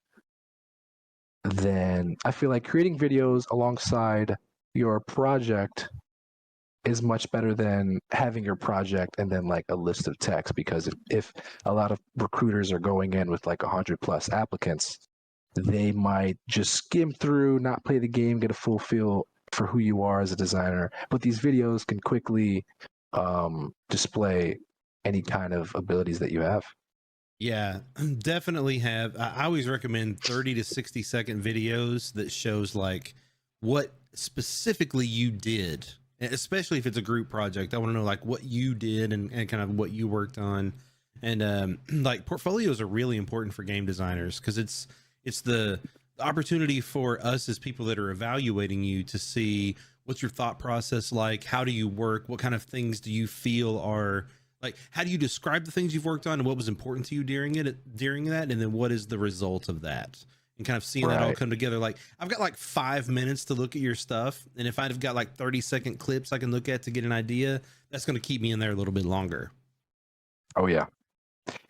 than, I feel like creating videos alongside your project is much better than having your project and then like a list of text, because if a lot of recruiters are going in with like 100+ applicants, they might just skim through, not play the game, get a full feel for who you are as a designer. But these videos can quickly display any kind of abilities that you have. Yeah, definitely have. I always recommend 30 to 60 second videos that shows like what specifically you did, especially if it's a group project. I want to know like what you did and kind of what you worked on. And like portfolios are really important for game designers because it's the opportunity for us as people that are evaluating you to see what's your thought process like, how do you work, what kind of things do you feel are like, how do you describe the things you've worked on and what was important to you during that, and then what is the result of that, and kind of seeing that all come together. Like I've got like 5 minutes to look at your stuff, and if I've got like 30-second clips I can look at to get an idea, that's going to keep me in there a little bit longer. Oh yeah.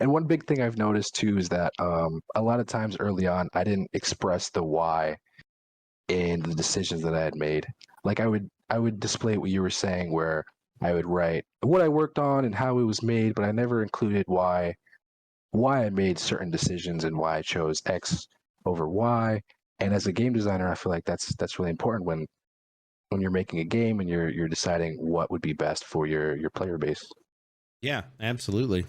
And one big thing I've noticed too is that a lot of times early on, I didn't express the why in the decisions that I had made. Like I would display what you were saying, where I would write what I worked on and how it was made, but I never included why I made certain decisions and why I chose X over Y. And as a game designer, I feel like that's really important when when you're making a game and you're deciding what would be best for your player base. Yeah, absolutely.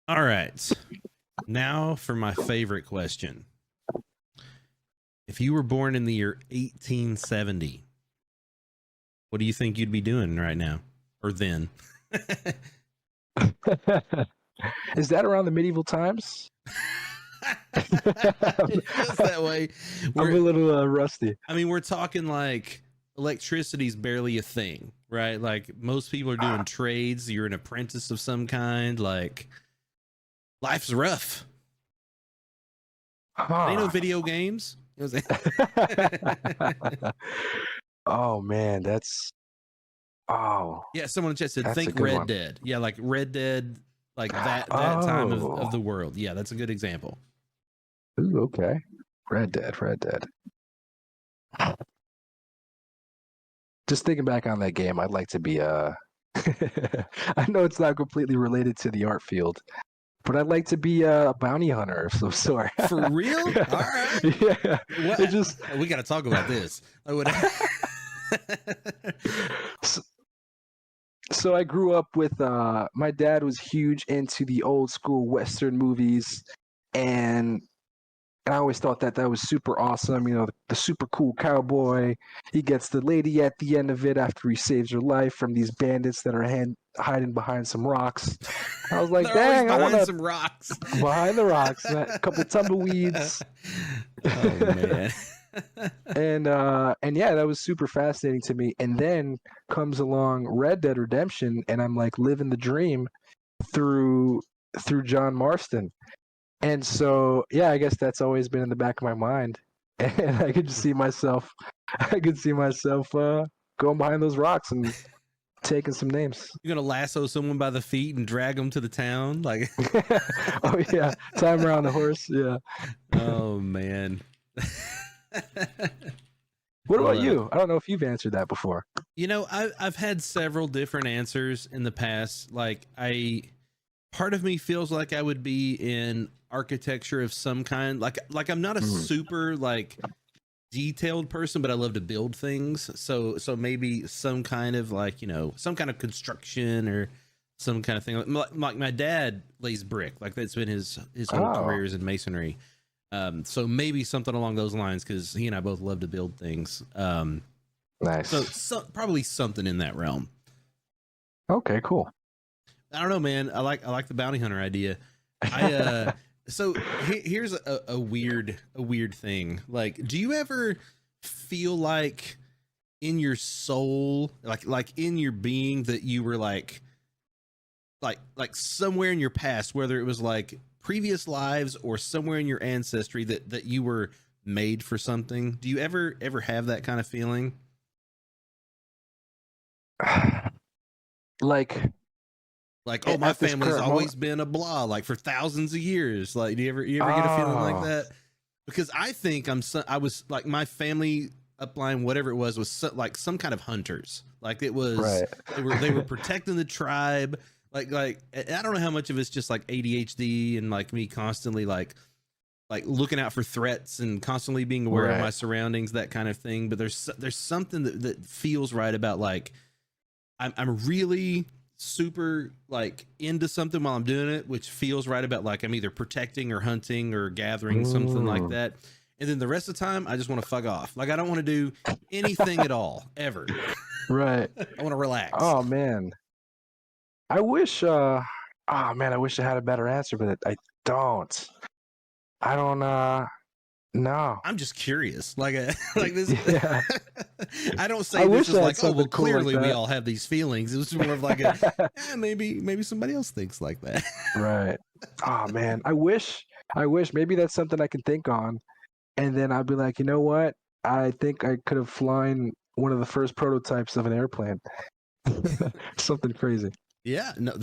All right. Now for my favorite question. If you were born in the year 1870, what do you think you'd be doing right now or then? Is that around the medieval times? It feels that way. I'm a little rusty. I mean, we're talking like electricity's barely a thing, right? Like most people are doing trades. You're an apprentice of some kind. Like life's rough. Ain't no video games. Oh man, that's yeah. Someone in chat said that's a think good Red one. Dead. Yeah, like Red Dead, like that time of the world. Yeah, that's a good example. Ooh, okay. Red Dead. Just thinking back on that game, I'd like to be I know it's not completely related to the art field, but I'd like to be a bounty hunter of some sort. For real? All right. Yeah. What? It just We got to talk about this. So I grew up with my dad was huge into the old school Western movies, and I always thought that was super awesome. You know, the super cool cowboy. He gets the lady at the end of it after he saves her life from these bandits that are hiding behind some rocks. I was like, dang, I want some rocks. Behind the rocks, a couple tumbleweeds. Oh man. And yeah, that was super fascinating to me. And then comes along Red Dead Redemption, and I'm like living the dream through John Marston. And so, yeah, I guess that's always been in the back of my mind. And I could just see myself, going behind those rocks and taking some names. You're gonna lasso someone by the feet and drag them to the town, like? Oh yeah, time around the horse. Yeah. Oh man. What about you? I don't know if you've answered that before. You know, I've had several different answers in the past. Like part of me feels like I would be in architecture of some kind. Like I'm not a super like detailed person, but I love to build things. So maybe some kind of like, you know, some kind of construction or some kind of thing. Like my dad lays brick. Like that's been his whole career is in masonry. So maybe something along those lines, because he and I both love to build things. Nice. So probably something in that realm. Okay, cool. I don't know, man. I like the bounty hunter idea. So here's a weird thing. Like, do you ever feel like in your soul, like in your being, that you were like somewhere in your past, whether it was like previous lives or somewhere in your ancestry, that you were made for something? Do you ever have that kind of feeling? Like, oh, my family's always been a blah, like for thousands of years. Like, do you ever get a feeling like that? Because I think I was like, my family upline, whatever it was like some kind of hunters. Like it was, right. they were protecting the tribe. Like I don't know how much of it's just like ADHD and like me constantly like looking out for threats and constantly being aware of my surroundings, that kind of thing. But there's something that feels right about like I'm really super like into something while I'm doing it, which feels right about like I'm either protecting or hunting or gathering, something like that. And then the rest of the time I just want to fuck off. Like I don't want to do anything at all ever. Right. I want to relax. Oh man. I wish I had a better answer, but I don't. I don't no. I'm just curious. Like this. Yeah. I don't say this is like, oh, well, clearly like we all have these feelings. It was more of like maybe somebody else thinks like that. Right. Oh man. I wish maybe that's something I can think on. And then I'd be like, you know what? I think I could have flown one of the first prototypes of an airplane. Something crazy. Yeah, no.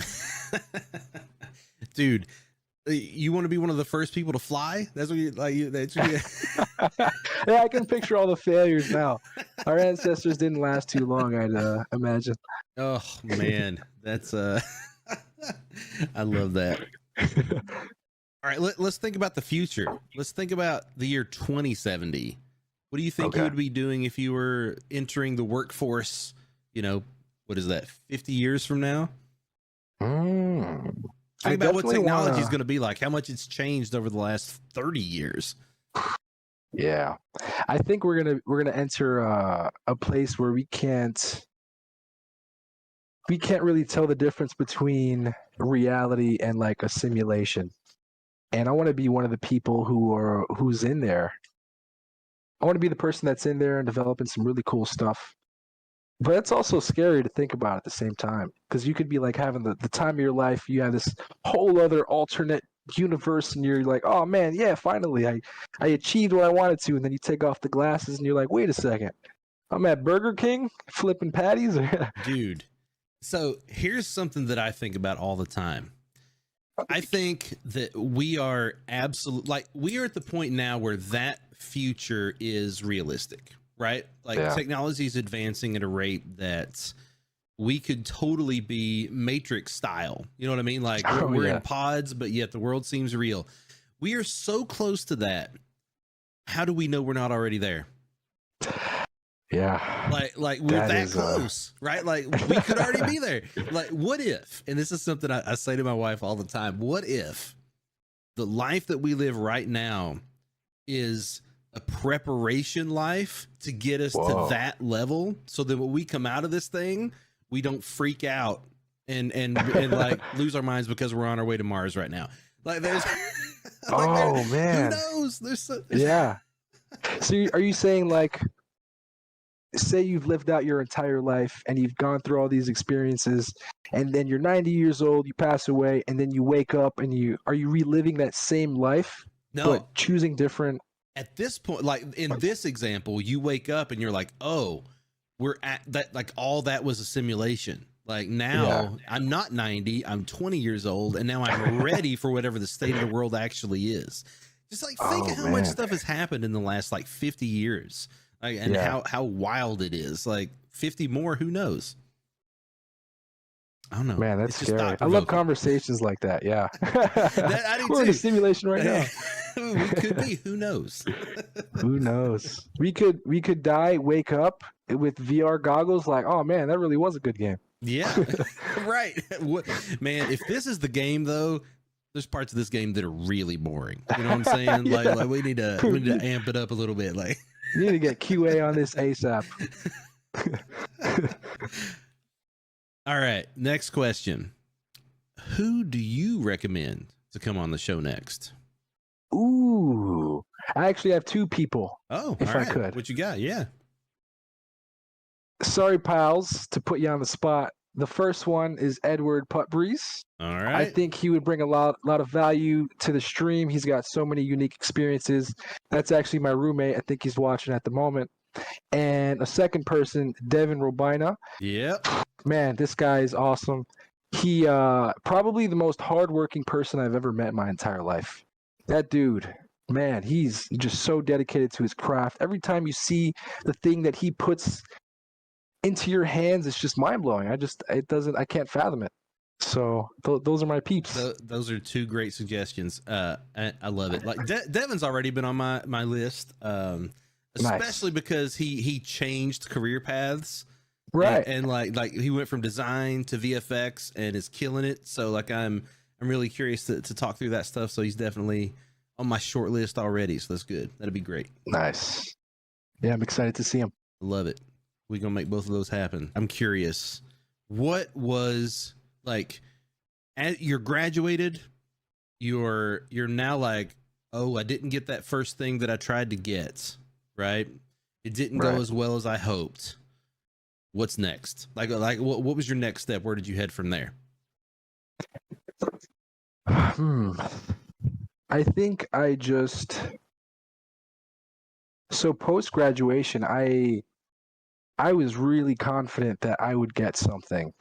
Dude, you want to be one of the first people to fly? That's what you like. Yeah, I can picture all the failures now. Our ancestors didn't last too long, I'd imagine. Oh man, that's I love that. All right, let's think about the future. Let's think about the year 2070. What do you think you would be doing if you were entering the workforce, what is that, 50 years from now? Think about what technology is going to be like, how much it's changed over the last 30 years. Yeah. I think we're gonna enter a place where we can't really tell the difference between reality and like a simulation. And I want to be one of the people who's in there. I want to be the person that's in there and developing some really cool stuff. But it's also scary to think about at the same time, because you could be like having the time of your life. You have this whole other alternate universe, and you're like, oh man, yeah, finally I achieved what I wanted to. And then you take off the glasses and you're like, wait a second, I'm at Burger King flipping patties. Dude, so here's something that I think about all the time. I think that we are we are at the point now where that future is realistic, right? Like technology is advancing at a rate that we could totally be Matrix style. You know what I mean? Like we're in pods, but yet the world seems real. We are so close to that. How do we know we're not already there? Yeah. Like we're that close, right? Like we could already be there. Like, what if, and this is something I say to my wife all the time, what if the life that we live right now is a preparation life to get us to that level, so that when we come out of this thing, we don't freak out and like lose our minds because we're on our way to Mars right now. Like there's man, who knows? Yeah. So are you saying, like, say you've lived out your entire life and you've gone through all these experiences, and then you're 90 years old, you pass away, and then you wake up and are you reliving that same life? No, but choosing different. At this point, like in this example, you wake up and you're like, oh, we're at that, like all that was a simulation. Like now I'm not 90, I'm 20 years old, and now I'm ready for whatever the state of the world actually is. Just like think of how much stuff has happened in the last like 50 years. Like, and how wild it is. Like 50 more, who knows? I don't know. Man, that's scary. I love conversations like that. Yeah. I do We're in a simulation right now. We could be. Who knows? Who knows? We could die, wake up with VR goggles. Like, oh man, that really was a good game. Yeah. Right. Man, if this is the game though, there's parts of this game that are really boring. You know what I'm saying? Like we need to amp it up a little bit. Like you need to get QA on this ASAP. All right, next question. Who do you recommend to come on the show next? Ooh, I actually have two people. Oh, if I could. What you got? Yeah. Sorry, pals, to put you on the spot. The first one is Edward Putbreeze. All right. I think he would bring a lot of value to the stream. He's got so many unique experiences. That's actually my roommate. I think he's watching at the moment. And a second person, Devin Robina. Yep. Man, this guy is awesome. He probably the most hardworking person I've ever met in my entire life. That dude, man, he's just so dedicated to his craft. Every time you see the thing that he puts into your hands, it's just mind blowing. I can't fathom it. So those are my peeps. Those are two great suggestions. I love it. Like Devin's already been on my list, especially because he changed career paths, right? And like he went from design to VFX and is killing it. So like I'm really curious to talk through that stuff. So he's definitely on my short list already. So that's good. That'd be great. Nice. Yeah, I'm excited to see him. Love it. We're gonna make both of those happen. I'm curious, what was like as you're graduated, you're now like, oh, I didn't get that first thing that I tried to get, right? It didn't go as well as I hoped. What's next? Like what was your next step? Where did you head from there? I think so post-graduation, I was really confident that I would get something.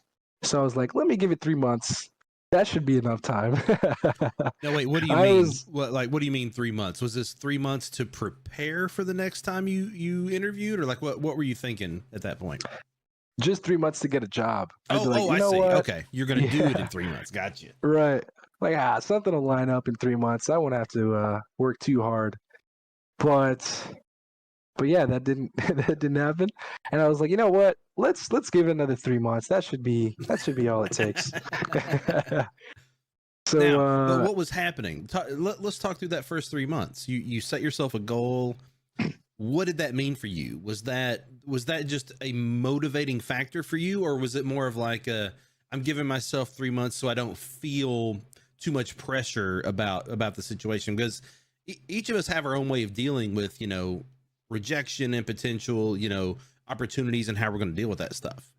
So I was like, let me give it 3 months. That should be enough time. No, wait, what do you mean? What do you mean 3 months? Was this 3 months to prepare for the next time you interviewed, or like what were you thinking at that point? Just 3 months to get a job. I see. What? Okay. You're going to do it in 3 months. Gotcha. Right. Like, something will line up in 3 months. I won't have to work too hard. But but yeah, that didn't that didn't happen. And I was like, you know what? Let's give it another 3 months. That should be all it takes. So Now, but what was happening? Let's talk through that first 3 months. You set yourself a goal. What did that mean for you? Was that just a motivating factor for you, or was it more of like I'm giving myself 3 months so I don't feel too much pressure about the situation? Because each of us have our own way of dealing with, rejection and potential, opportunities, and how we're going to deal with that stuff.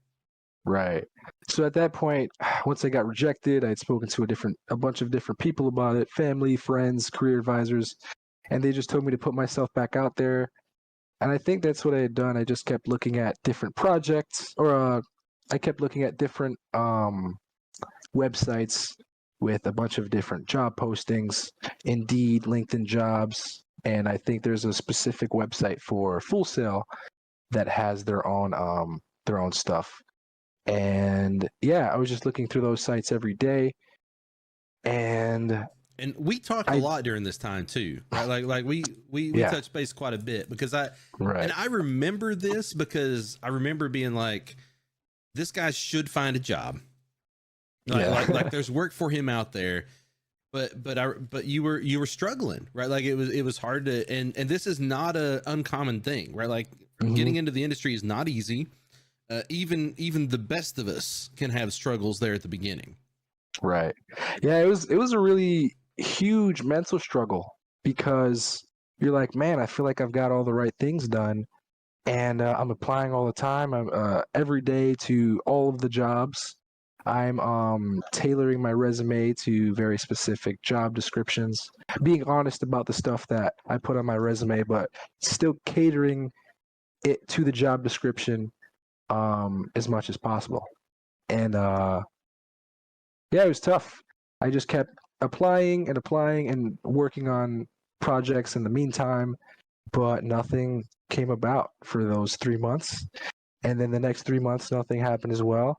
Right. So at that point, once I got rejected, I had spoken to a bunch of different people about it, family, friends, career advisors, and they just told me to put myself back out there. And I think that's what I had done. I just kept looking at different projects, or I kept looking at different websites with a bunch of different job postings, Indeed, LinkedIn Jobs, and I think there's a specific website for Full Sail that has their own stuff. And yeah, I was just looking through those sites every day, and we talked a lot during this time too, right? Like we touched base quite a bit, because I remember this, because I remember being like, this guy should find a job. Like there's work for him out there, but you were struggling, right? Like it was hard to, and this is not a uncommon thing, right? Like getting into the industry is not easy. Even the best of us can have struggles there at the beginning. Right. Yeah, it was a really huge mental struggle, because you're like, man, I feel like I've got all the right things done, and I'm applying all the time. I'm every day to all of the jobs. I'm tailoring my resume to very specific job descriptions, being honest about the stuff that I put on my resume, but still catering it to the job description as much as possible. And yeah, it was tough. I just kept applying and working on projects in the meantime, but nothing came about for those 3 months. And then the next 3 months, nothing happened as well.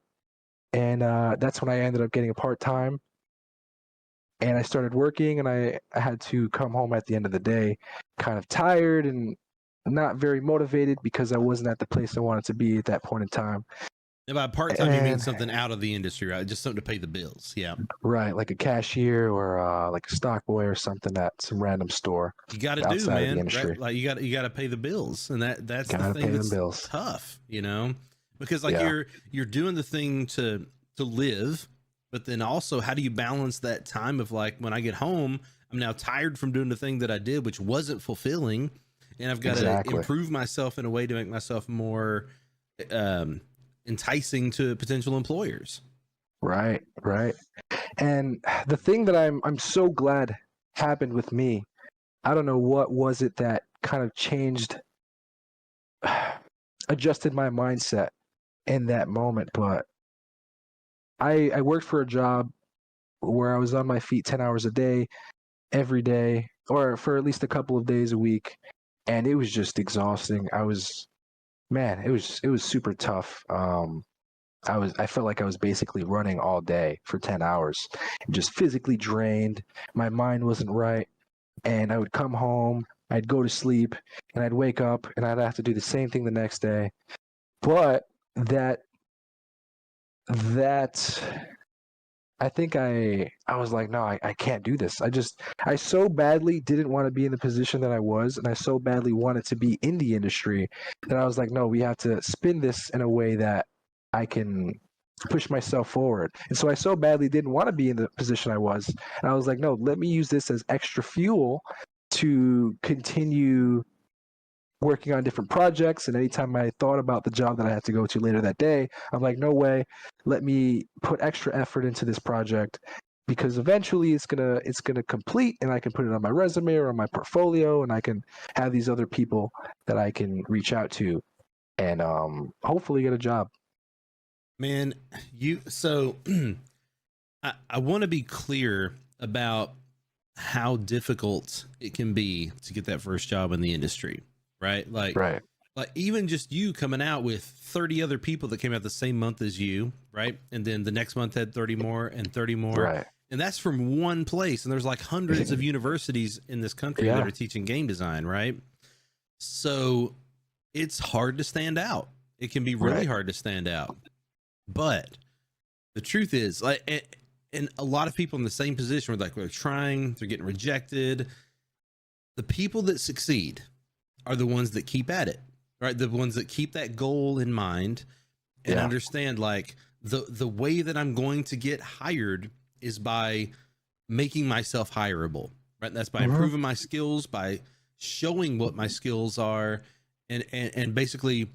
And that's when I ended up getting a part-time, and I started working, and I had to come home at the end of the day kind of tired and not very motivated, because I wasn't at the place I wanted to be at that point in time. And by part-time, you mean something out of the industry, right? Just something to pay the bills. Yeah. Right. Like a cashier, or like a stock boy, or something at some random store. You got to do, man. Right? Like you got to pay the bills. And that's the thing that's tough, because like you're doing the thing to live, but then also how do you balance that time of like, when I get home, I'm now tired from doing the thing that I did, which wasn't fulfilling. And I've got to improve myself in a way to make myself more enticing to potential employers. Right. And the thing that I'm so glad happened with me, I don't know what was it that kind of changed, adjusted my mindset in that moment, but I worked for a job where I was on my feet 10 hours a day, every day, or for at least a couple of days a week. And it was just exhausting. It was super tough. I felt like I was basically running all day for 10 hours, just physically drained. My mind wasn't right. And I would come home, I'd go to sleep, and I'd wake up, and I'd have to do the same thing the next day. But that I think I was like, no, I can't do this. I so badly didn't want to be in the position that I was, and I so badly wanted to be in the industry, that I was like, no, we have to spin this in a way that I can push myself forward. And so I so badly didn't want to be in the position I was. And I was like, no, let me use this as extra fuel to continue working on different projects. And anytime I thought about the job that I had to go to later that day, I'm like, no way, let me put extra effort into this project, because eventually it's gonna complete, and I can put it on my resume or on my portfolio, and I can have these other people that I can reach out to and hopefully get a job. Man, I want to be clear about how difficult it can be to get that first job in the industry. Right. Like even just you coming out with 30 other people that came out the same month as you. Right. And then the next month had 30 more and 30 more. Right. And that's from one place. And there's like hundreds of universities in this country that are teaching game design. Right. So it's hard to stand out. It can be really Right. hard to stand out. But the truth is, like, and a lot of people in the same position where like they're trying, they're getting rejected. The people that succeed are the ones that keep at it, right? The ones that keep that goal in mind and understand like the way that I'm going to get hired is by making myself hireable, right? That's by improving my skills, by showing what my skills are, and basically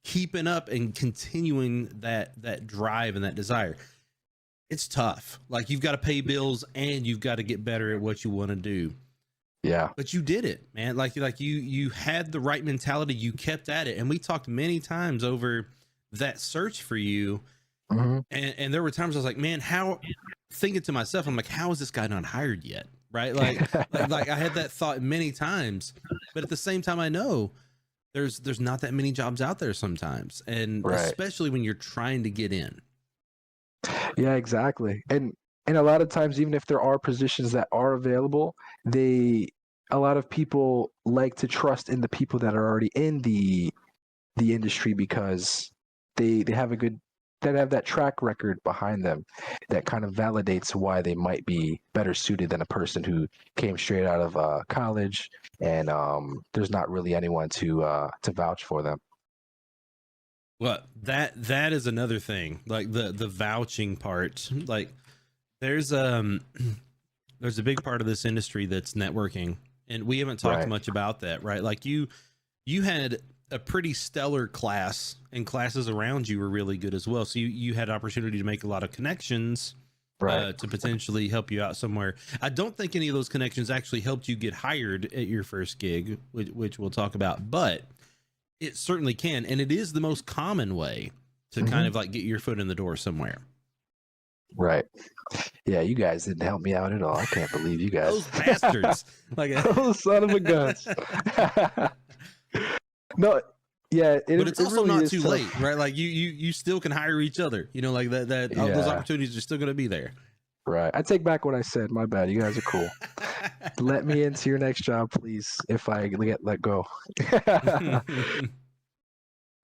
keeping up and continuing that drive and that desire. It's tough. Like, you've got to pay bills and you've got to get better at what you want to do. Yeah. But you did it, man. Like you had the right mentality. You kept at it. And we talked many times over that search for you. And there were times I was like, man, thinking to myself, I'm like, how is this guy not hired yet? Right. Like I had that thought many times, but at the same time, I know there's not that many jobs out there sometimes. And especially when you're trying to get in. Yeah, exactly. And a lot of times, even if there are positions that are available, a lot of people like to trust in the people that are already in the industry because they have that track record behind them that kind of validates why they might be better suited than a person who came straight out of college and there's not really anyone to vouch for them. Well, that is another thing, like the vouching part. Like, there's a big part of this industry that's networking, and we haven't talked much about that, right? Like, you had a pretty stellar class, and classes around you were really good as well. So you had opportunity to make a lot of connections, to potentially help you out somewhere. I don't think any of those connections actually helped you get hired at your first gig, which we'll talk about, but it certainly can. And it is the most common way to kind of like get your foot in the door somewhere. Right. Yeah, you guys didn't help me out at all. I can't believe you guys. Those bastards. Like, those son of a guns. No, yeah, but it's also really not too tough. late, right? Like, you still can hire each other, you know, like that those opportunities are still going to be there. Right. I take back what I said. My bad. You guys are cool. Let me into your next job, please, if I get let go.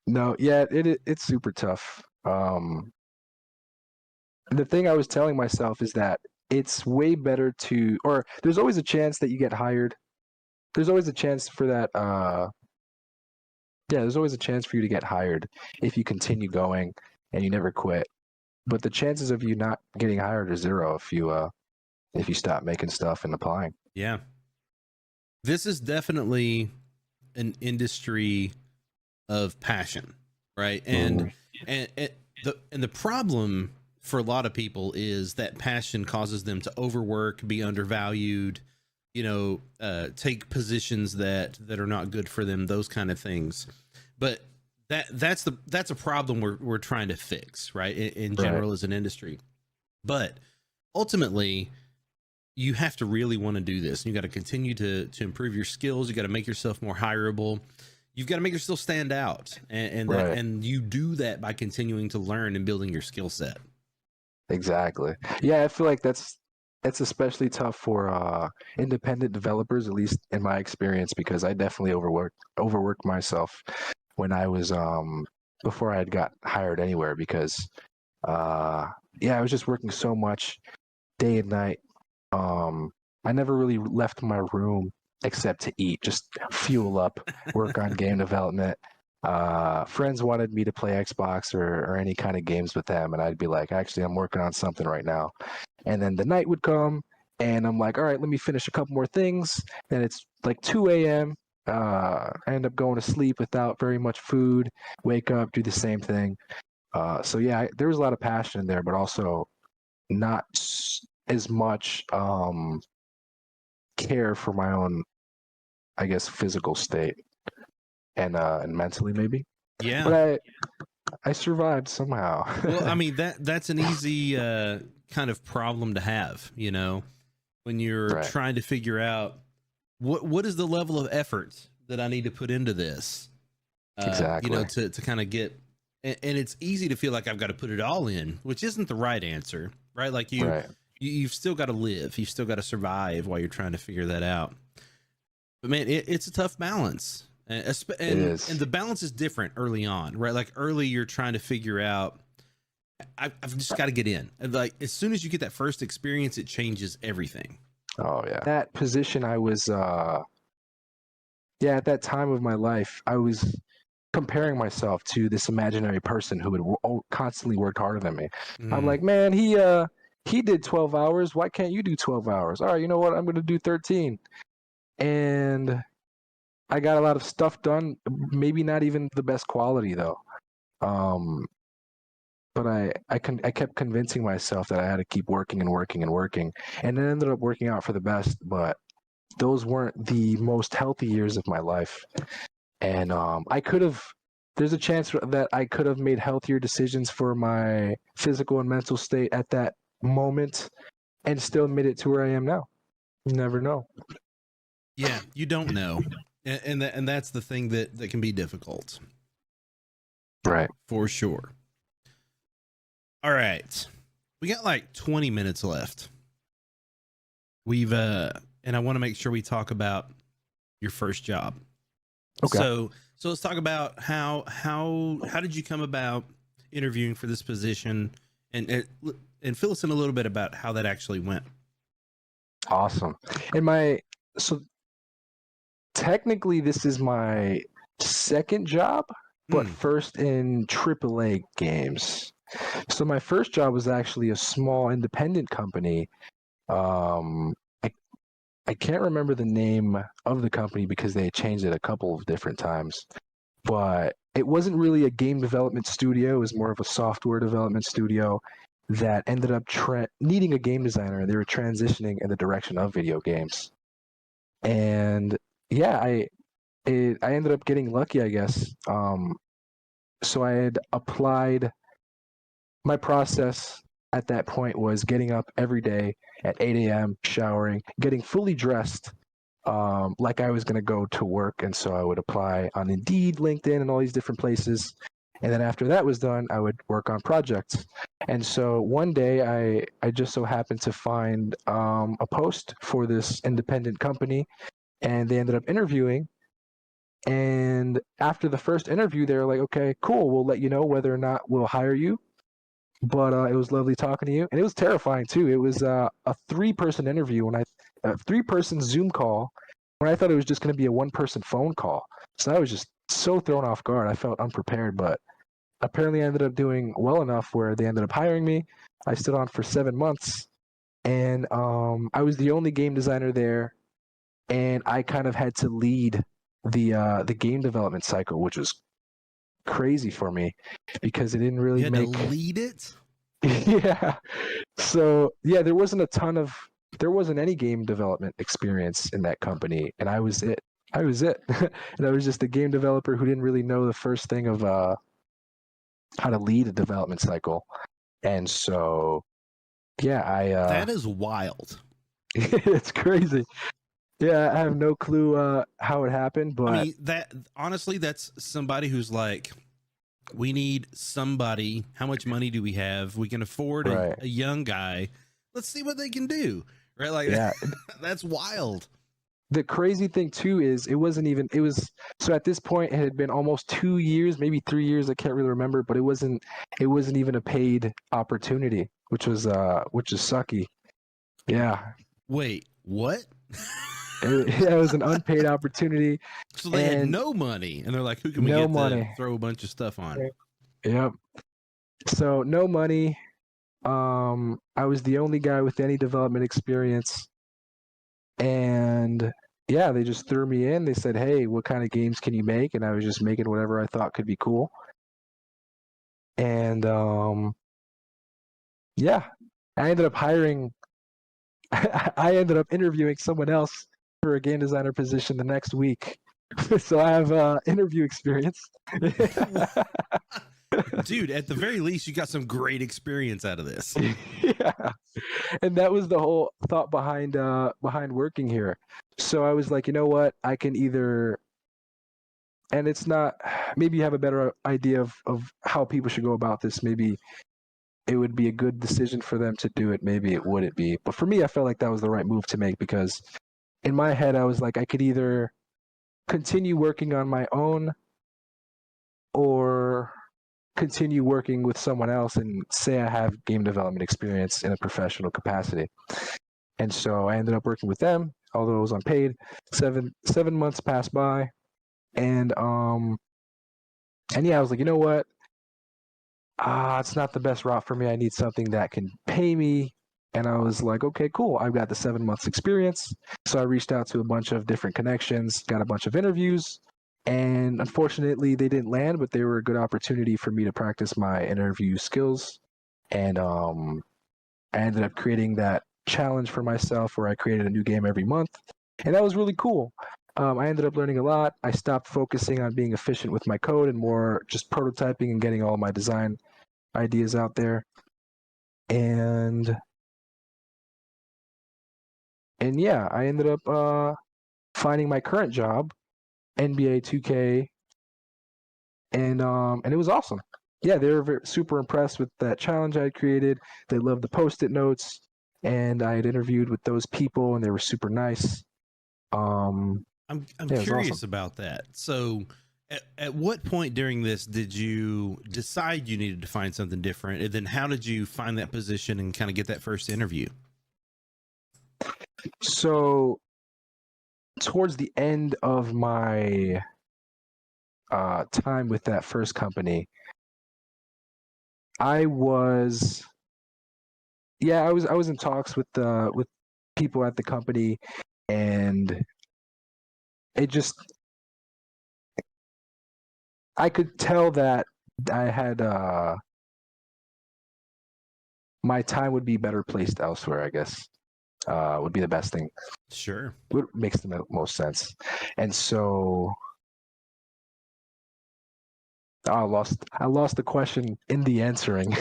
No, yeah, it's super tough. The thing I was telling myself is that it's way better or there's always a chance that you get hired. There's always a chance for that. There's always a chance for you to get hired if you continue going and you never quit. But the chances of you not getting hired are zero if you stop making stuff and applying. Yeah. This is definitely an industry of passion, right? And the problem for a lot of people is that passion causes them to overwork, be undervalued, take positions that are not good for them, those kind of things. But that's a problem we're trying to fix, right? In general, as an industry. But ultimately, you have to really want to do this. You got to continue to improve your skills. You got to make yourself more hireable. You've got to make yourself stand out, and you do that by continuing to learn and building your skill set. Exactly. Yeah, I feel like that's especially tough for independent developers, at least in my experience, because I definitely overworked myself when I was before I had got hired anywhere, because I was just working so much day and night. I never really left my room except to eat, just fuel up, work on game development. Friends wanted me to play Xbox or any kind of games with them, and I'd be like, actually, I'm working on something right now. And then the night would come, and I'm like, all right, let me finish a couple more things. And it's like 2 a.m. I end up going to sleep without very much food, wake up, do the same thing. So yeah, there was a lot of passion in there, but also not as much care for my own, I guess, physical state and mentally maybe. Yeah. But I survived somehow. Well, I mean, that's an easy kind of problem to have, when you're trying to figure out what is the level of effort that I need to put into this. Exactly. To kind of get, and it's easy to feel like I've got to put it all in, which isn't the right answer, right? Like you've still got to live, you've still got to survive while you're trying to figure that out. But man, it's a tough balance. And is. and the balance is different early on, right? Like early, you're trying to figure out. I've just got to get in. And like as soon as you get that first experience, it changes everything. Oh yeah. That position, I was at that time of my life, I was comparing myself to this imaginary person who had constantly worked harder than me. I'm like, man, he did 12 hours. Why can't you do 12 hours? All right, you know what? I'm going to do 13. And I got a lot of stuff done, maybe not even the best quality though. But I kept convincing myself that I had to keep working and working and working, and it ended up working out for the best. But those weren't the most healthy years of my life, and I could have. There's a chance that I could have made healthier decisions for my physical and mental state at that moment, and still made it to where I am now. You never know. Yeah, you don't know, and that's the thing that can be difficult, Right. for sure. All right, we got like 20 minutes left. We've and I want to make sure we talk about your first job. Okay. So let's talk about how did you come about interviewing for this position, and fill us in a little bit about how that actually went. Awesome. So technically this is my second job, but first in AAA games. So my first job was actually a small independent company. I can't remember the name of the company because they had changed it a couple of different times, but it wasn't really a game development studio. It was more of a software development studio that ended up needing a game designer, and they were transitioning in the direction of video games. And yeah, I ended up getting lucky, I guess. So I had applied. My process at that point was getting up every day at 8 a.m., showering, getting fully dressed, like I was going to go to work. And so I would apply on Indeed, LinkedIn, and all these different places. And then after that was done, I would work on projects. And so one day I just so happened to find a post for this independent company, and they ended up interviewing. And after the first interview, they were like, okay, cool, we'll let you know whether or not we'll hire you. But it was lovely talking to you. And it was terrifying too. It was a 3-person interview, a 3-person Zoom call, when I thought it was just going to be a 1-person phone call. So I was just so thrown off guard. I felt unprepared, but apparently I ended up doing well enough where they ended up hiring me. I stood on for 7 months, and I was the only game designer there, and I kind of had to lead the game development cycle, which was crazy for me because it didn't really You had to lead it. Yeah. So yeah, there wasn't any game development experience in that company, and I was it. And I was just a game developer who didn't really know the first thing of how to lead a development cycle. And so yeah, That is wild. it's crazy. Yeah, I have no clue how it happened, but I mean, that honestly, that's somebody who's like, we need somebody. How much money do we have? We can afford right. a young guy. Let's see what they can do. Right? Like, Yeah. That's wild. The crazy thing too is so at this point it had been almost 2 years, maybe 3 years, I can't really remember, but it wasn't even a paid opportunity, which is sucky. Yeah. Wait, what? It was an unpaid opportunity. So they had no money, and they're like, who can we no get money. to throw a bunch of stuff on? Yep. So no money. I was the only guy with any development experience, and yeah, they just threw me in. They said, hey, what kind of games can you make? And I was just making whatever I thought could be cool. And yeah, I ended up I ended up interviewing someone else for a game designer position the next week. So I have interview experience. Dude, at the very least, you got some great experience out of this. Yeah. And that was the whole thought behind working here. So I was like, you know what? I can either, and it's not, maybe you have a better idea of how people should go about this. Maybe it would be a good decision for them to do it. Maybe it wouldn't be. But for me, I felt like that was the right move to make, because in my head, I was like, I could either continue working on my own or continue working with someone else and say I have game development experience in a professional capacity. And so I ended up working with them, although it was unpaid. 7 months passed by, and yeah, I was like, you know what? It's not the best route for me. I need something that can pay me. And I was like, okay, cool. I've got the 7 months experience. So I reached out to a bunch of different connections, got a bunch of interviews, and unfortunately they didn't land, but they were a good opportunity for me to practice my interview skills. And I ended up creating that challenge for myself where I created a new game every month. And that was really cool. I ended up learning a lot. I stopped focusing on being efficient with my code and more just prototyping and getting all my design ideas out there. And yeah, I ended up finding my current job, NBA 2K, and it was awesome. Yeah, they were super impressed with that challenge I created. They loved the post-it notes, and I had interviewed with those people, and they were super nice. I'm yeah, curious awesome. about that. So, at what point during this did you decide you needed to find something different, and then how did you find that position and kind of get that first interview? So, towards the end of my time with that first company, I was in talks with people at the company, and it just I could tell that I had my time would be better placed elsewhere, I guess. Would be the best thing. Sure. What makes the most sense. And so I lost the question in the answering.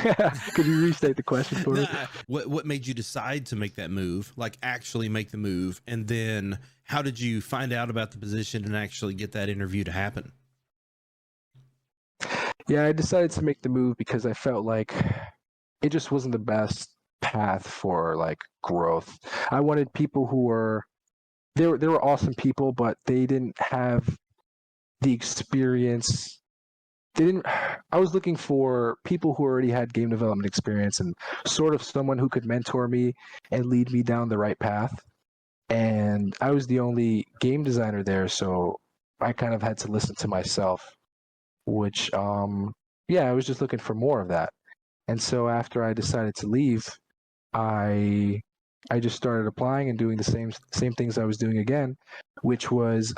Could you restate the question for me? What made you decide to make that move, like actually make the move? And then how did you find out about the position and actually get that interview to happen? Yeah, I decided to make the move because I felt like it just wasn't the best path for like growth. I wanted people who were they were awesome people, but they didn't have the experience. They didn't. I was looking for people who already had game development experience and sort of someone who could mentor me and lead me down the right path. And I was the only game designer there, so I kind of had to listen to myself, which yeah, I was just looking for more of that. And so after I decided to leave, I just started applying and doing the same things I was doing again, which was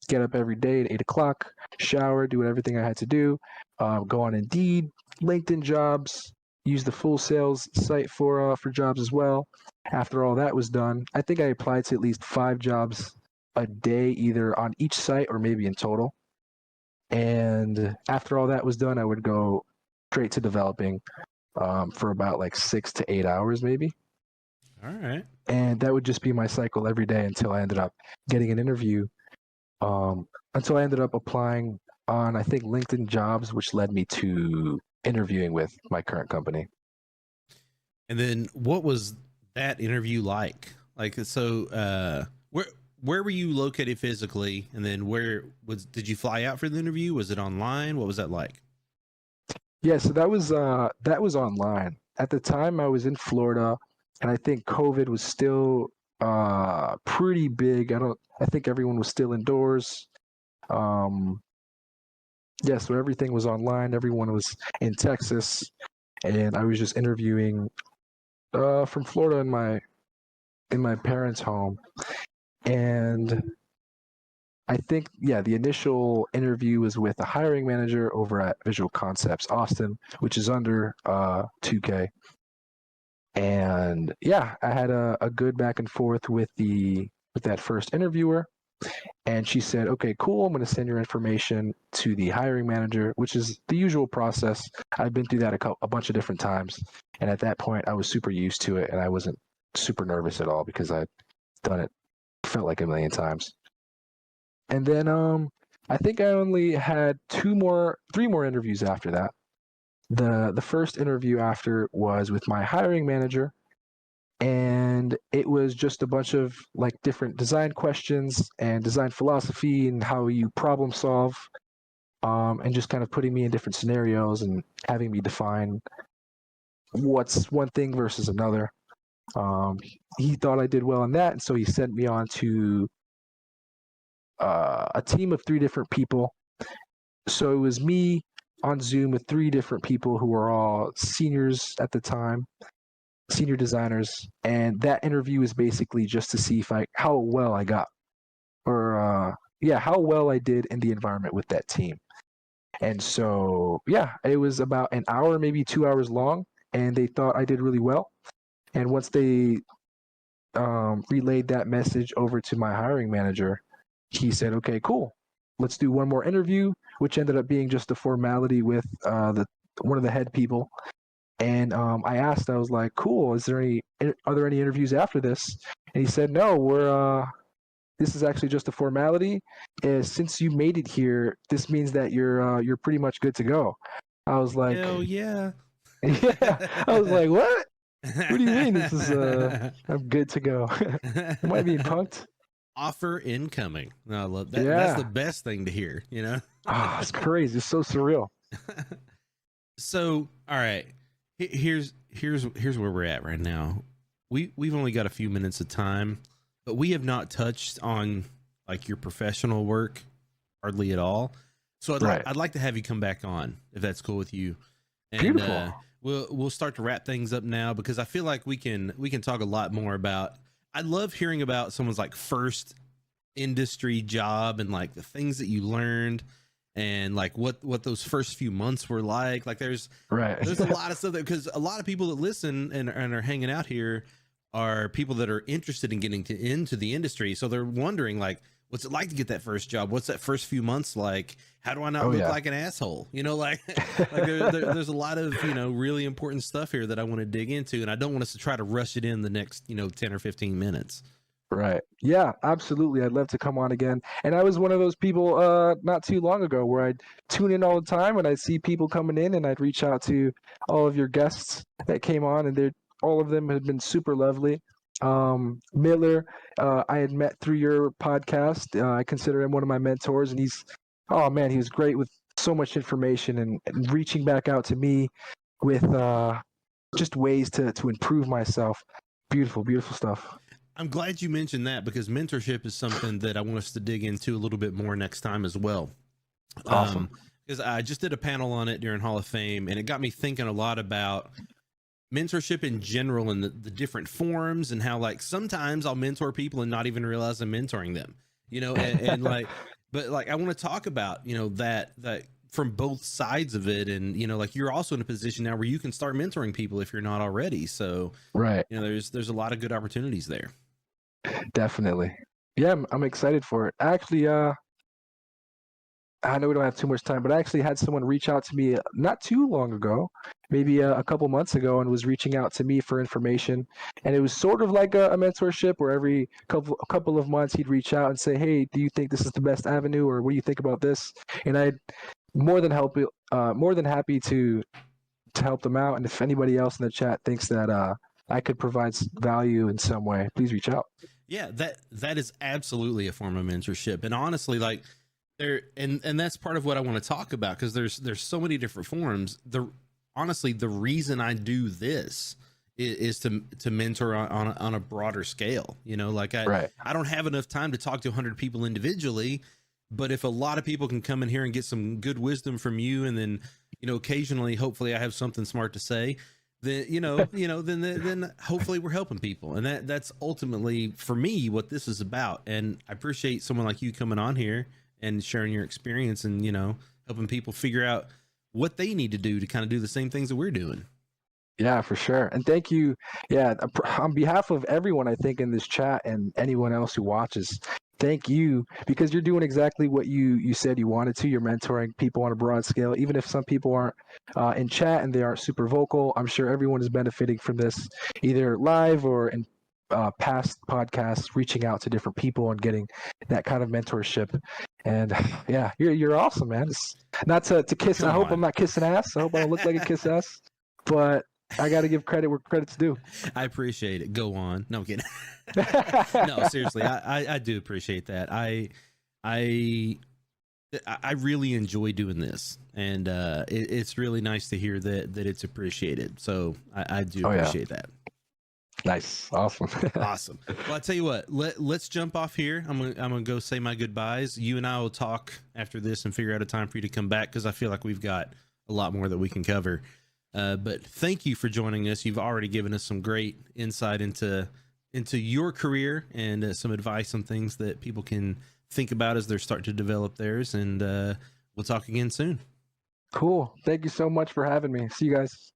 get up every day at 8 o'clock, shower, do everything I had to do, go on Indeed, LinkedIn Jobs, use the full sales site for jobs as well. After all that was done, I think I applied to at least 5 jobs a day, either on each site or maybe in total. And after all that was done, I would go straight to developing for about like 6 to 8 hours maybe. All right. And that would just be my cycle every day until I ended up getting an interview. Until I ended up applying on, I think, LinkedIn Jobs, which led me to interviewing with my current company. And then what was that interview like? Like, so where were you located physically? And then did you fly out for the interview? Was it online? What was that like? Yeah, so that was online. At the time I was in Florida, and I think COVID was still pretty big. I think everyone was still indoors. Yeah, so everything was online. Everyone was in Texas, and I was just interviewing from Florida in my parents' home. And I think, yeah, the initial interview was with the hiring manager over at Visual Concepts Austin, which is under 2K. And yeah, I had a good back and forth with that first interviewer. And she said, okay, cool, I'm going to send your information to the hiring manager, which is the usual process. I've been through that a bunch of different times. And at that point, I was super used to it, and I wasn't super nervous at all because I'd done it, felt like a million times. And then I think I only had 3 more interviews after that. The first interview after was with my hiring manager, and it was just a bunch of like different design questions and design philosophy and how you problem solve, and just kind of putting me in different scenarios and having me define what's one thing versus another. He thought I did well in that, and so he sent me on to a team of 3 different people. So it was me on Zoom with 3 different people who were all seniors at the time, senior designers, and that interview was basically just to see if how well I got, or how well I did in the environment with that team. And so it was about an hour, maybe 2 hours long, and they thought I did really well. And once they relayed that message over to my hiring manager, he said, "Okay, cool. Let's do one more interview," which ended up being just a formality with one of the head people. And I asked, I was like, "Cool. Are there any interviews after this?" And he said, "No, this is actually just a formality. Since you made it here, this means that you're pretty much good to go." I was like, "Hell yeah!" Yeah. I was like, "What? What do you mean? This is I'm good to go." Am I being punked? Offer incoming. No, I love that. Yeah. That's the best thing to hear, Oh, it's crazy. It's so surreal. So, all right. Here's where we're at right now. We've only got a few minutes of time, but we have not touched on like your professional work hardly at all. So I'd like to have you come back on if that's cool with you. And, beautiful. We'll start to wrap things up now because I feel like we can talk a lot more about. I love hearing about someone's like first industry job and like the things that you learned and like what those first few months were like. Like there's a lot of stuff because a lot of people that listen and are hanging out here are people that are interested in getting into the industry. So they're wondering like, what's it like to get that first job? What's that first few months like? How do I not look like an asshole? Like there's a lot of, really important stuff here that I want to dig into. And I don't want us to try to rush it in the next, 10 or 15 minutes. Right. Yeah, absolutely. I'd love to come on again. And I was one of those people not too long ago where I'd tune in all the time and I'd see people coming in and I'd reach out to all of your guests that came on and all of them had been super lovely. Miller, I had met through your podcast. I consider him one of my mentors, and he was great with so much information and reaching back out to me with just ways to improve myself. Beautiful, beautiful stuff. I'm glad you mentioned that because mentorship is something that I want us to dig into a little bit more next time as well. Awesome. Because I just did a panel on it during Hall of Fame, and it got me thinking a lot about mentorship in general and the different forms and how like sometimes I'll mentor people and not even realize I'm mentoring them, and like, but like I want to talk about, that from both sides of it. And, like you're also in a position now where you can start mentoring people if you're not already. So, right. There's a lot of good opportunities there. Definitely. Yeah, I'm excited for it. Actually, I know we don't have too much time, but I actually had someone reach out to me not too long ago, maybe a couple months ago, and was reaching out to me for information. And it was sort of like a mentorship where every couple of months he'd reach out and say, "Hey, do you think this is the best avenue, or what do you think about this?" And I'd more than happy to help them out. And if anybody else in the chat thinks that I could provide value in some way, please reach out. Yeah, that is absolutely a form of mentorship. And honestly, like and that's part of what I want to talk about because there's so many different forms. Honestly, the reason I do this is to mentor on a broader scale. Like I don't have enough time to talk to 100 people individually, but if a lot of people can come in here and get some good wisdom from you, and then occasionally, hopefully, I have something smart to say. Then then hopefully we're helping people, and that's ultimately for me what this is about. And I appreciate someone like you coming on here and sharing your experience and helping people figure out what they need to do to kind of do the same things that we're doing. Yeah, for sure. And thank you. Yeah, on behalf of everyone, I think in this chat and anyone else who watches, thank you, because you're doing exactly what you said you wanted to. You're mentoring people on a broad scale, even if some people aren't in chat and they aren't super vocal. I'm sure everyone is benefiting from this, either live or in past podcasts, reaching out to different people and getting that kind of mentorship. And yeah, you're awesome, man. It's not to kiss. I hope I'm not kissing ass. I hope I don't look like a kiss ass. But I got to give credit where credit's due. I appreciate it. Go on. No, I'm kidding. No, seriously, I do appreciate that. I really enjoy doing this, and it's really nice to hear that it's appreciated. So I do appreciate that. Nice. Awesome. Awesome. Well, I tell you what, let's jump off here. I'm gonna go say my goodbyes. You and I will talk after this and figure out a time for you to come back, because I feel like we've got a lot more that we can cover. But thank you for joining us. You've already given us some great insight into your career, and some advice on things that people can think about as they're starting to develop theirs. And we'll talk again soon. Cool. Thank you so much for having me. See you guys.